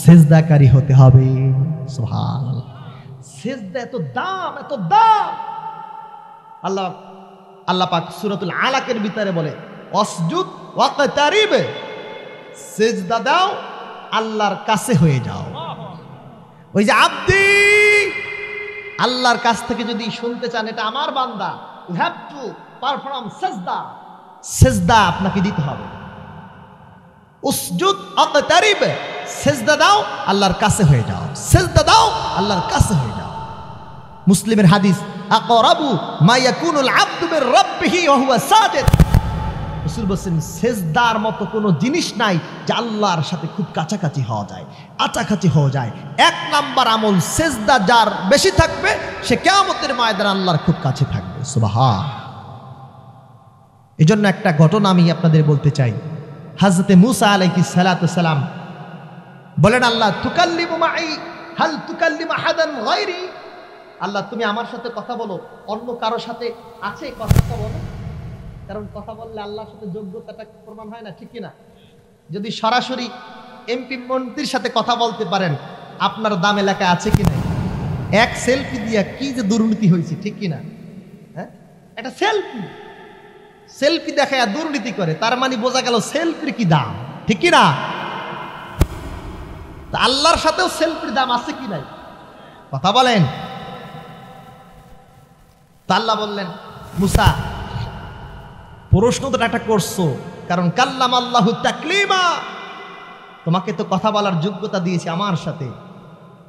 সিজদাকারী হতে হবে। সুবহানাল্লাহ। সিজদা এত দাম, এত দাম। আল্লাহ পাক সূরাতুল আলাকের ভিতরে বলে অসজুদ ওয়াকতারিব, সিজদা দাও, আল্লাহর কাছে হয়ে যাও। ওই যে আব্দি, আল্লাহর কাছ থেকে যদি শুনতে চান এটা আমার বান্দা, ইউ হ্যাভ টু পারফর্ম সিজদা। সিজদা আপনাকে দিতে হবে। উসজুদ ওয়াকতারিব, সিজদা দাও, আল্লাহর কাছে হয়ে যাও। সিজদা দাও, আল্লাহর কাছে হয়ে যাও। মুসলিমের হাদিস, আকরাবু মা ইয়াকুনুল আবদু মির রাব্বিহি ওয়া হুয়া সাজিদ। রাসূল বলেন সিজদার মতো কোনো জিনিস নাই যে আল্লাহর সাথে খুব কাছাকাছি হওয়া যায়, আচাকাছি হওয়া যায়। 1 নাম্বার আমল সিজদা যার বেশি থাকবে সে কিয়ামতের ময়দানে আল্লাহর খুব কাছে থাকবে। সুবহান। এজন্য একটা ঘটনা আমি আপনাদের বলতে চাই। হযরতে মূসা আলাইহিস সালাতু সালাম বলেন আল্লাহ তুকাল্লিমু মাই হাল তুকাল্লিমু আহাদান গায়রি। আল্লাহ তুমি আমার সাথে কথা বলো, অন্য কারো সাথে আছে কথা বলো? কারণ কথা বললে আল্লাহর সাথে যোগ্যতাটা প্রমাণ হয় না, ঠিক কিনা? যদি সরাসরি এমপি মন্ত্রীর সাথে কথা বলতে পারেন, আপনার দাম এলাকায় আছে কি নাই? এক সেলফি দিয়া কি যে দুর্নীতি হয়েছে, ঠিক কিনা? হ্যাঁ, একটা সেলফি দেখায় দুর্নীতি করে, তার মানে বোঝা গেল সেলফির কি দাম, ঠিক কিনা? তা আল্লাহর সাথেও সেলফির দাম আছে কি নাই? কথা বলেন। তা আল্লাহ বললেন মূসা প্রশ্ন তো একটা করছো, কারণ কাল্লাম আল্লাহু তাকলিমা, তোমাকে তো কথা বলার যোগ্যতা দিয়েছি আমার সাথে।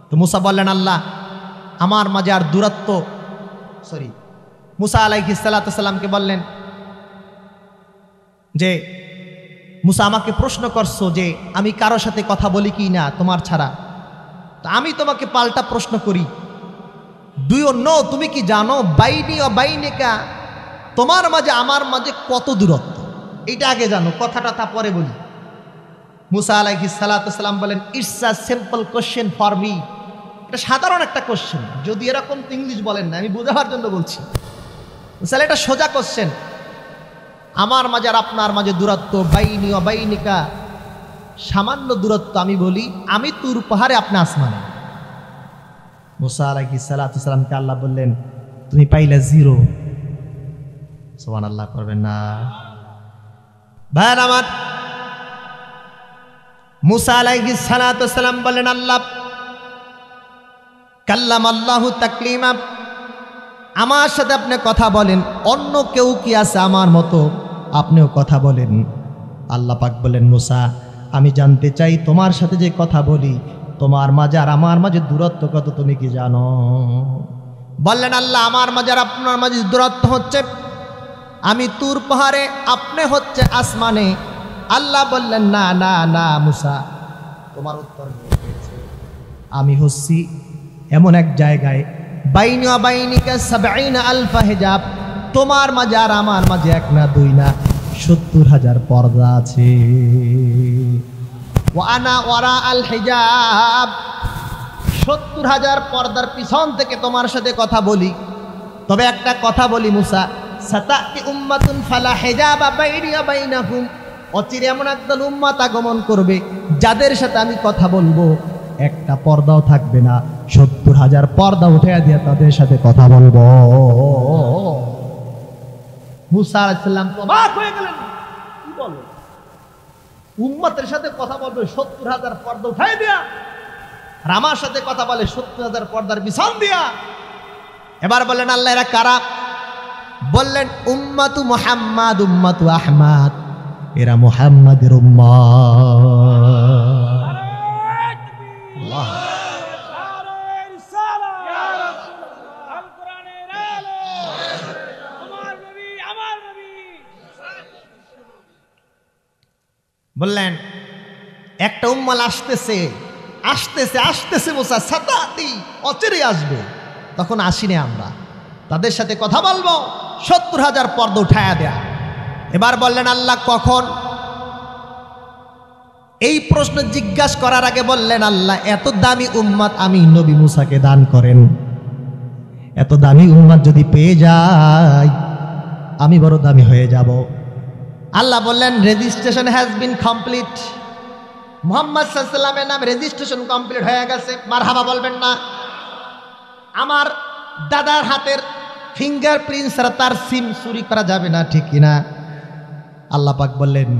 তো মূসা বললেন আল্লাহ আমার মাঝে আর দূরত্ব, মূসা আলাইহিস সালাতু সালামকে বললেন যে মূসা আমাকে প্রশ্ন করছো যে আমি কারো সাথে কথা বলি কি না তোমার ছাড়া, তো আমি তোমাকে পাল্টা প্রশ্ন করি, ডু ইউ নো, তুমি কি জানো বাইনি ও বাইনিকা, তোমার মাঝে আমার মাঝে কত দূরত্ব? এটা আগে জানো, কথাটা তা পরে বলি। মূসা আলাইহিস সালাতু সালাম বলেন it's a simple question for me. এটা সাধারণ একটা কোশ্চেন, যদি এরকম ইংলিশ বলেন না, আমি বোঝাবার জন্য বলছি। তাহলে এটা সোজা কোশ্চেন। আমার মাঝে আর আপনার মাঝে দূরত্ব বাইনি ও বাইনিকা সামান্য দূরত্ব। আমি বলি আমি তুর পাহাড়ে, আপনি আসমানে। মূসা আলাইহিস সালাতু সালামকে আল্লাহ বললেন তুমি পাইলে 0। সুবহানাল্লাহ করবেন না ভাই আমার। মূসা আলাইহিস সালাতু সালাম বলেন আল্লাহ কাল্লাম আল্লাহু তাকলিমা, আমার সাথে আপনি কথা বলেন, অন্য কেউ কি আছে আমার মতো আপনিও কথা বলেন। আল্লাহ পাক বলেন মূসা আমি জানতে চাই তোমার সাথে যে কথা বলি তোমার মাঝে আর আমার মাঝে দূরত্ব কত তুমি কি জানো? বললেন আল্লাহ আমার মাঝে আর আপনার মাঝে দূরত্ব হচ্ছে আমি তুর পাহাড়ে, আপনি হচ্ছে আসমানে। আল্লাহ বললেন না না না মূসা তোমার উত্তর হয়েছে, আমি হচ্ছি এমন এক জায়গায় বাইনি ওয়া বাইনিকা ৭০ আলফা হিজাব, তোমার মাঝে আর আমার মাঝে এক না দুই না 70,000 পর্দা আছে। ওয়া আনা ওয়ারা আল হিজাব, 70,000 পর্দার পিছন থেকে তোমার সাথে কথা বলি। তবে একটা কথা বলি মুসা, সাতাতি উম্মাতুন ফালা হিজাবা বাইনি ওয়া বাইনাহুম, অচিরে এমন একদল উম্মত আগমন করবে যাদের সাথে আমি কথা বলবো, একটা পর্দাও থাকবে না, 70,000 পর্দা উঠে দিয়ে তাদের সাথে কথা বলবো। মুসা আলাইহিস সালাম তো অবাক হয়ে গেলেন, কি বলে উম্মতের সাথে কথা বলবে 70,000 পর্দা উঠাই দিয়া, আর আমার সাথে কথা বলে 70,000 পর্দার বিছান দিয়া। এবার বললেন আল্লাহ এরা কারা? বললেন উম্মাতু মুহাম্মাদ উম্মাতু আহমদ, এরা মুহাম্মাদের উম্মত। আল্লাহ বললেন একটা উম্মাল আসতেছে আসতেছে আসতেছে মুসা, সাতাতি অচিরে আসবে, তখন আসিনি আমরা, তাদের সাথে কথা বলবো, 70,000 পর্দা উঠায়া দেয়া। এবার বললেন আল্লাহ কখন? এই প্রশ্ন জিজ্ঞাসা করার আগে বললেন আল্লাহ এত দামি উম্মত আমি নবী মুসাকে দান করেন, এত দামি উম্মত যদি পেয়ে যাই আমি বড় দামি হয়ে যাব। আল্লাহ বললেন registration has been complete, Muhammad সাল্লাল্লাহু আলাইহি ওয়াসাল্লামের নাম রেজিস্ট্রেশন কমপ্লিট হয়ে গেছে। মারহাবা বলবেন না? আমার দাদার হাতের ফিঙ্গারপ্রিন্ট ছাড়া তার সিম চুরি করা যাবে না, ঠিক কিনা? আল্লাহ পাক বললেন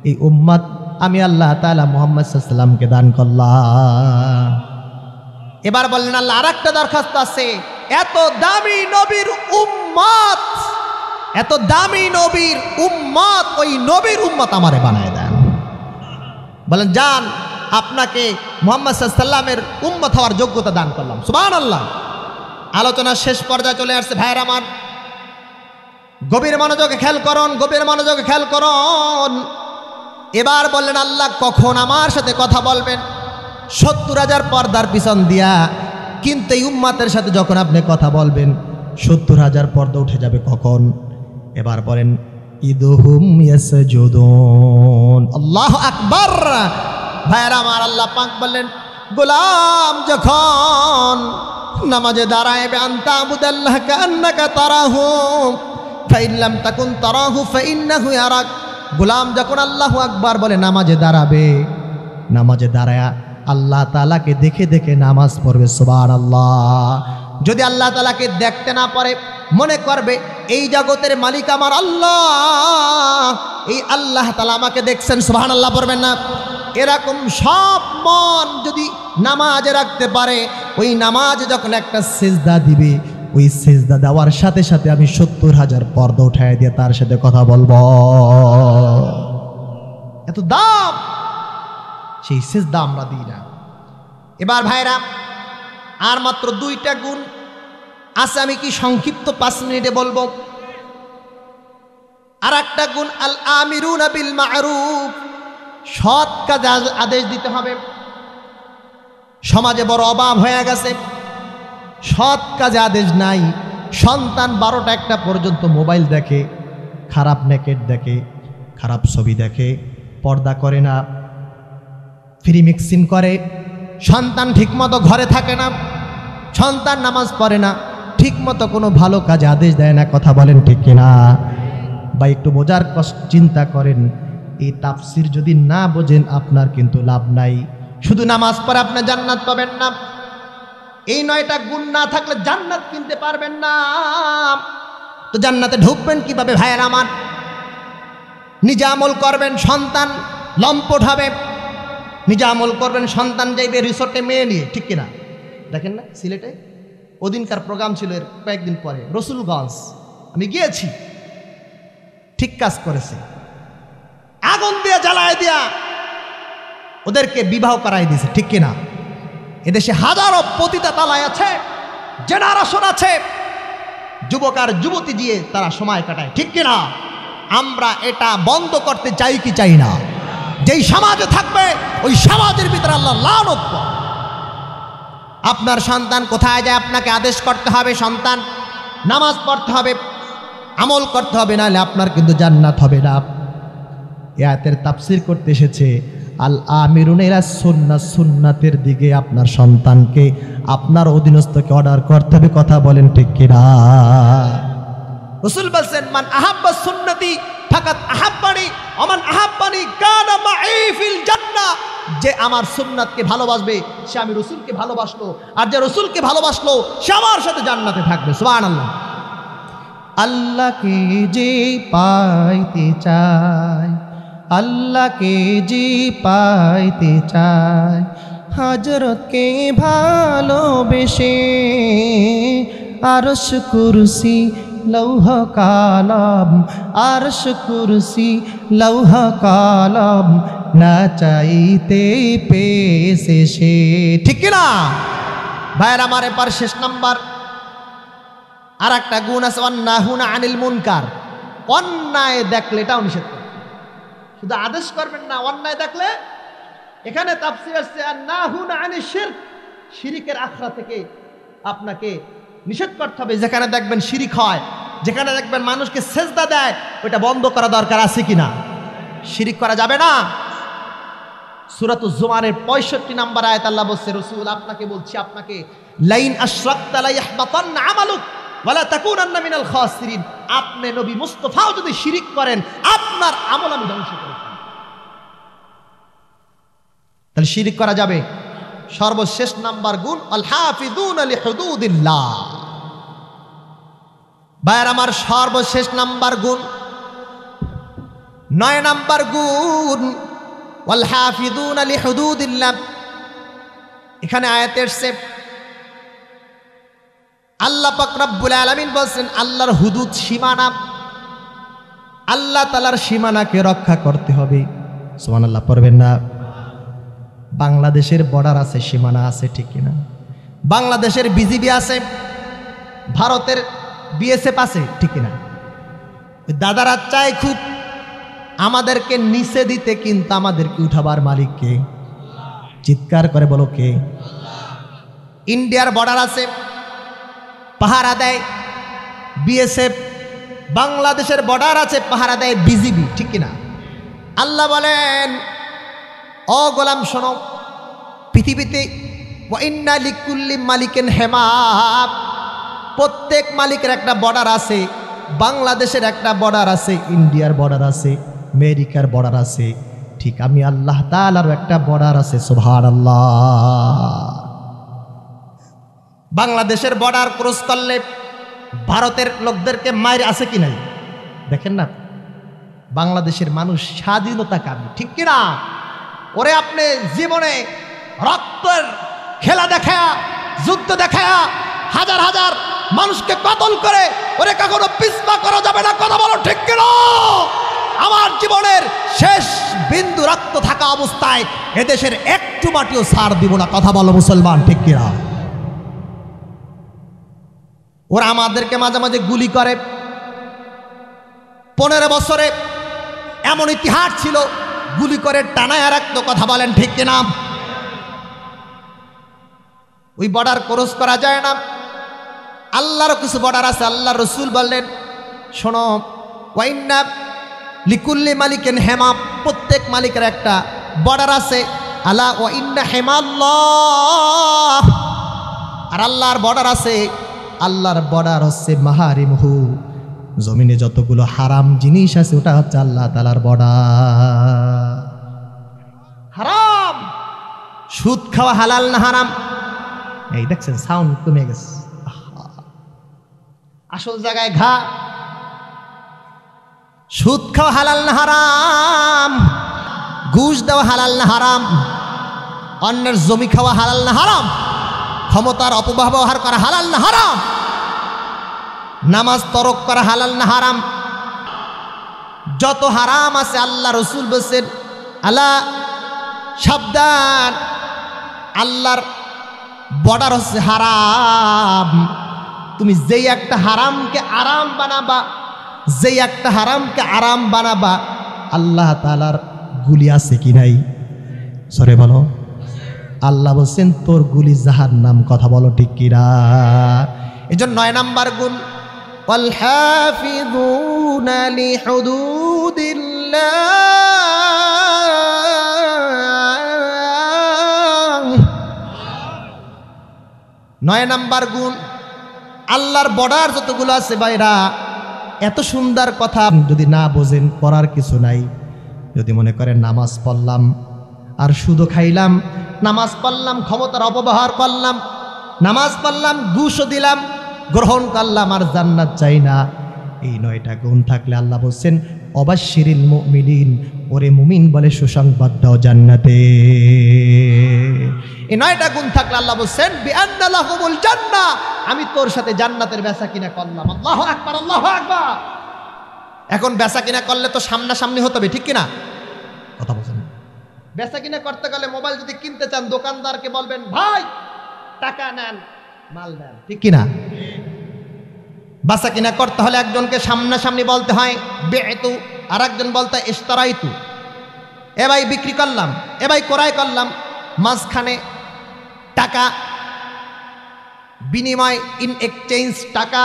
এই উম্মত আমি আল্লাহ তাআলা মুহাম্মদ সাল্লাল্লাহু আলাইহি ওয়াসাল্লামকে দান করলাম। এবার বললেন আল্লাহ আরেকটা দরখাস্ত আছে, এত দামি নবীর উম্মত, এত দামি নবীর উম্মত, ওই নবীর উম্মত আমারে বানায় দেন। বলেন যান, আপনাকে মুহাম্মদ সাল্লাল্লাহু আলাইহি ওয়াসাল্লামের উম্মত হওয়ার যোগ্যতা দান করলাম। সুবহানাল্লাহ। আলোচনার শেষ পর্যায়ে চলে আসছে ভাইয়ের আমার, গভীর মনোযোগে খেয়াল করুন, গভীর মনোযোগে খেয়াল করুন। এবার বললেন আল্লাহ কখন আমার সাথে কথা বলবেন? 70,000 পর্দার পিছন দিয়া, কিন্তু এই উম্মতের সাথে যখন আপনি কথা বলবেন 70,000 পর্দা উঠে যাবে কখন? এবার বলেন ইদহুম ইয়াসজুদুন, আল্লাহু আকবার। ভাইয়েরা আমার, আল্লাহ পাক বললেন গোলাম যখন নামাজে দাঁড়ায় আনতা আবুদাল্লাহ কান্নাকা তারাহু ফাইন লাম তাকুন তারাহু ফাইন্নাহু ইয়ারাক, গোলাম যখন আল্লাহু আকবার বলে নামাজে দাঁড়াবে, নামাজে দাঁড়ায়া আল্লাহ তাআলাকে দেখে দেখে নামাজ পড়বে। সুবহানাল্লাহ। যদি আল্লাহ তাআলাকে দেখতে না পারে, মনে করবে এই জগতের মালিক আমার আল্লাহ, এই আল্লাহ তাআলা আমাকে দেখছেন। সুবহানাল্লাহ পড়বেন না? এরকম সব মন যদি নামাজে রাখতে পারে, ওই নামাজে যখন একটা সিজদা দিবে, ওই সিজদা দেওয়ার সাথে সাথে আমি 70,000 পর্দা উঠায় দিয়ে তার সাথে কথা বলবো। এত দাম সেই সিজদা আমরা দিই না। এবার ভাইরা আর মাত্র 2টা গুণ আছে, আমি কি সংক্ষিপ্ত 5 মিনিটে বলবো। আর একটা গুণ আল আমিরুনা বিল মা'রুফ, সৎ কাজে আদেশ দিতে হবে। সমাজে বড় অভাব হয়ে গেছে, সৎ কাজে আদেশ নাই। সন্তান 12টা 1টা পর্যন্ত মোবাইল দেখে, খারাপ নেকেট দেখে, খারাপ ছবি দেখে, পর্দা করে না, ফ্রি মিক্সিং করে। সন্তান ঠিকমতো ঘরে থাকে না, সন্তান নামাজ পড়ে না, ঠিকমতো কোনো ভালো কাজে আদেশ দেয় না। কথা বলেন ঠিক কিনা? বা একটু বোঝার চিন্তা করেন, এই তাফসির যদি না বোঝেন আপনার কিন্তু লাভ নাই। শুধু নামাজ পড়ে আপনি জান্নাত পাবেন না, এই 9টা গুণ না থাকলে জান্নাত কিনতে পারবেন না। তো জান্নাতে ঢুকবেন কিভাবে ভাইয়ের আমার? নিজে আমল করবেন, সন্তান লম্পট হবে। নিজে আমল করবেন, সন্তান যাইবে রিসোর্টে মেয়ে নিয়ে, ঠিক কিনা? দেখেন না সিলেটে ওদিনকার প্রোগ্রাম ছিল, এর কয়েকদিন পরে রসুলগঞ্জ আমি গিয়েছি, ঠিক কাজ করেছে। আগুন দিয়ে জ্বালায় দিয়া ওদেরকে বিবাহ করাই দিয়েছে, ঠিক কিনা? এদেশে হাজারো পতিতা তালায় আছে, জেনারেশন আছে, যুবক আর যুবতী দিয়ে তারা সময় কাটায়, ঠিক কিনা? আমরা এটা বন্ধ করতে চাই কি চাই না? যেই সমাজে থাকবে ওই সমাজের ভিতরে আল্লাহ লানত করে। আপনার সন্তান কোথায় যায় আপনাকে আদেশ করতে হবে, সন্তান নামাজ পড়তে হবে, আমল করতে হবে, নাহলে আপনার কিন্তু জান্নাত হবে না। এই আয়াতের তাফসীর করতে এসেছে আল আমিরুনা ইলা সুন্নাহ, সুন্নাতের দিকে আপনার সন্তানকে, আপনার অধীনস্থকে অর্ডার করতে হবে। কথা বলেন ঠিক কিনা? রাসূল বলেন মান আহাব্বা সুন্নতি ফাকাত আহাব্বানি ওয়া মান আহাব্বানি কানা মাই ফিল জান্নাহ। যে আমার সুন্নাতকে ভালোবাসবে সে আমি রাসূলকে ভালোবাসলো, আর যে রাসূলকে ভালোবাসলো সে আমার সাথে জান্নাতে থাকবে। সুবহানাল্লাহ। আল্লাহকে যে পাইতে চায়, আল্লাহকে যে পাইতে চায়, হযরতকে ভালোবেসে আরশ কুরসি লৌহ কালাম, আরশ কুরসি লৌহ কালাম না চাইতে পেয়েছে সে। ঠিক কিনা ভাইয়ের আমার? এবার শেষ নাম্বার আর একটা গুণ আছে, ওয়ান্নাহুনা আনিল মুনকার। অন্যায় দেখলে এটাও নিষেধ করবে, শুধু আদেশ করবেন না, অন্যায় দেখলে। এখানে তাফসীর আছে আন্নাহুনা আনিশ শিরক, শিরিকের আখড়া থেকে আপনাকে নিষেধ করতে হবে। যেখানে দেখবেন শিরিক হয়, যেখানে দেখবেন মানুষকে সেজদা দেয়, ওটা বন্ধ করা দরকার আছে কিনা? শিরিক করা যাবে না। সূরাতুজ জুমারের 65 নম্বর আয়াত আল্লাহ বলছে, রাসূল আপনাকে বলছি, আপনাকে লাইন আশরাকতা লা ইয়াহবাতান্না আমালুক ওয়া লা তাকুনান্না মিনাল খাসিরিন। আপনি নবী মুস্তাফাও যদি শিরিক করেন, আপনার আমল আমি ধ্বংস করে দেব। তাহলে শিরিক করা যাবে। সর্বশেষ নাম্বার গুণ আল হাফিজুনা লিহুদুদিল্লাহ। ভাইয়ের আমার, সর্বশেষ নাম্বার গুণ, 9 নাম্বার গুণ ওয়াল হাফিজুনা লিহুদুদিল্লাহ। এখানে আয়াতে এসেছে আল্লাহ পাক রব্বুল আলামিন বলেন আল্লাহর হুদুদ, সীমানা, আল্লাহ তাআলার সীমানাকে রক্ষা করতে হবে। সুবহানাল্লাহ পড়বেন না? বাংলাদেশের বর্ডার আছে, সীমানা আছে, ঠিক কিনা? বাংলাদেশের বিজিবি আছে, ভারতের বিএসএফ আছে, ঠিক কিনা? দাদারা চায় খুব আমাদেরকে নিচে দিতে, কিন্তু আমাদেরকে উঠাবার মালিক কে? চিৎকার করে বলো কে? ইন্ডিয়ার বর্ডার আছে, পাহারা দেয় বিএসএফ। বাংলাদেশের বর্ডার আছে, পাহারা দেয় বিজিবি, ঠিক কিনা? আল্লাহ বলেন, ও গোলাম শোনো, পৃথিবীতে ওয়া ইন্না লিকুল্লি মালিকিন হেমাব, প্রত্যেক মালিকের একটা বর্ডার আছে। বাংলাদেশের একটা বর্ডার আছে, ইন্ডিয়ার বর্ডার আছে, আমেরিকার বর্ডার আছে, ঠিক আমি আল্লাহ তাআলার একটা বর্ডার আছে। সুবহানাল্লাহ। বাংলাদেশের বর্ডার ক্রস করলে ভারতের লোকদেরকে মায়ের আছে কি নাই? দেখেন না, বাংলাদেশের মানুষ স্বাধীনতাকামী, ঠিক কিনা? ওরে আপনি জীবনে রক্তের খেলা দেখা, যুদ্ধ দেখা, হাজার হাজার মানুষকে কতল করে, ওরে কখনো পিছপা করা যাবে না। কথা বলো ঠিক কিনা? আমার জীবনের শেষ বিন্দু রক্ত থাকা অবস্থায় এদেশের একটু মাটিও ছাড় দিব না। কথা বলো মুসলমান, ঠিক কিনা? ওরা আমাদেরকে মাঝে মাঝে গুলি করে। 15 বছরে এমন ইতিহাস ছিল, গুলি করে টানায় রাখতো। কথা বলেন ঠিক কিনা? ওই বর্ডার ক্রস করা যায় না। আল্লাহরও কিছু বর্ডার আছে। আল্লাহ রসুল বললেন, শোনো, ওয়াইন্না লিকুল্লি মালিকিন হেমা, প্রত্যেক মালিকের একটা বর্ডার আছে। আলা ওয়াইন্না হেমাল্লাহ, আর আল্লাহর বর্ডার আছে। আল্লাহর বর্ডার হচ্ছে মাহারিমহু, জমিনে যতগুলো হারাম জিনিস আছে ওটা হচ্ছে আল্লাহ তাআলার বর্ডার। হারাম, সুদ খাওয়া হালাল না হারাম? এই দেখছেন সাউন্ড কমে গেছে, আসল জায়গায় ঘা। সুদ খাওয়া হালাল না হারাম? ঘুষ দেওয়া হালাল না হারাম? অন্যের জমি খাওয়া হালাল না হারাম? ক্ষমতার অপব্যবহার করা হালাল না হারাম? নামাজ তরক করা হালাল না হারাম? যত হারাম আছে আল্লাহ রসুল বলছেন, আল্লাহ সাবধান, আল্লাহর বর্ডার হচ্ছে হারাম। তুমি যেই একটা হারামকে আরাম বানাবা, যেই একটা হারামকে আরাম বানাবা, আল্লাহ তাআলার গুলি আছে কি নাই? সরে বলো। আল্লাহ বলছেন তোর গুলি জাহান্নাম। কথা বলো ঠিক কিনা? এই জন্য 9 নাম্বার গুণ والحافظون لحدود الله 9 নাম্বার গুণ আল্লাহর বর্ডার যতগুলো আছে ভাইরা এত সুন্দর কথা যদি না বোঝেন করার কিছু নাই যদি মনে করেন নামাজ পড়লাম আর সুদও খাইলাম নামাজ পড়লাম ক্ষমতার অপব্যবহার করলাম নামাজ পড়লাম ঘুষও দিলাম গ্রহণ করলাম আর জান্নাত চাই না এই 9টা গুণ থাকলে আল্লাহ বলছেন অবাশশিরিল মুমিনিন ওরে মুমিন বলে সুসংবাদ দাও জান্নাতে এই 9টা গুণ থাকলে আল্লাহ বলছেন বিআন্না লাহুমুল জান্নাহ আমি তোর সাথে জান্নাতের বেচা কিনা করলাম আল্লাহু আকবার আল্লাহু আকবার এখন বেচা কিনা করলে তো সামনাসামনি হতে হবে ঠিক কিনা কথা বলছেন বেচা কিনা করতে গেলে মোবাইল যদি কিনতে চান দোকানদারকে বলবেন ভাই টাকা নেন মাল দেন ঠিক কিনা বেচা কিনা করতে হলে একজনকে সামনাসামনি বলতে হয় বি'তু আর একজন বলতে ইশতারাইতু এ ভাই বিক্রি করলাম এ ভাই ক্রয় করলাম মাঝখানে টাকা বিনিময় ইন এক্সচেঞ্জ টাকা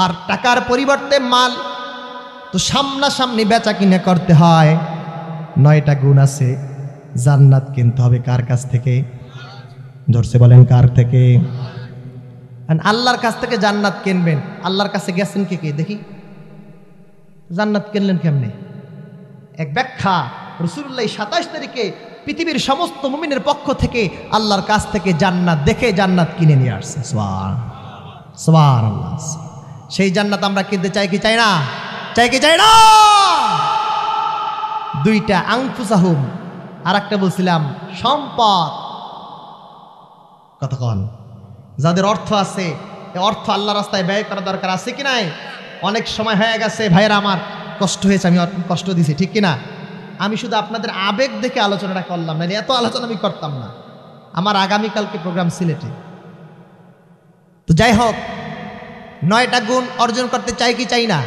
আর টাকার পরিবর্তে মাল তো সামনাসামনি বেচা কিনা করতে হয় 9টা গুণ আছে জান্নাত কিনতে হবে কার কাছ থেকে জোরসে বলেন কার থেকে আল্লাহর কাছ থেকে জান্নাত কিনবেন আল্লাহর কাছে গেছেন কে কে দেখি জান্নাত কিনলেন কেমনে এক ব্যাখ্যা রাসূলুল্লাহ 27 তারিখে পৃথিবীর সমস্ত মুমিনের পক্ষ থেকে আল্লাহর কাছ থেকে জান্নাত দেখে জান্নাত কিনে নিয়ে আসছে সুবহানাল্লাহ সেই জান্নাত আমরা কিনতে চাই কি চাই না চাই কি চাই না 2টা আনফুসাহুম আর একটা বলছিলাম সম্পদ কতক্ষণ যাদের অর্থ আছে এই অর্থ আল্লাহ রাস্তায় ব্যয় করা দরকার আছে কি নাই অনেক সময় হয়ে গেছে ভাইয়েরা আমার কষ্ট হয়েছে আমি কষ্ট দিছি ঠিক কিনা আমি শুধু আপনাদের আবেগ দেখে আলোচনাটা করলাম না এত আলোচনা আমি করতাম না আমার আগামীকালকে প্রোগ্রাম সিলেটে তো যাই হোক 9টা গুণ অর্জন করতে চাই কি চাই না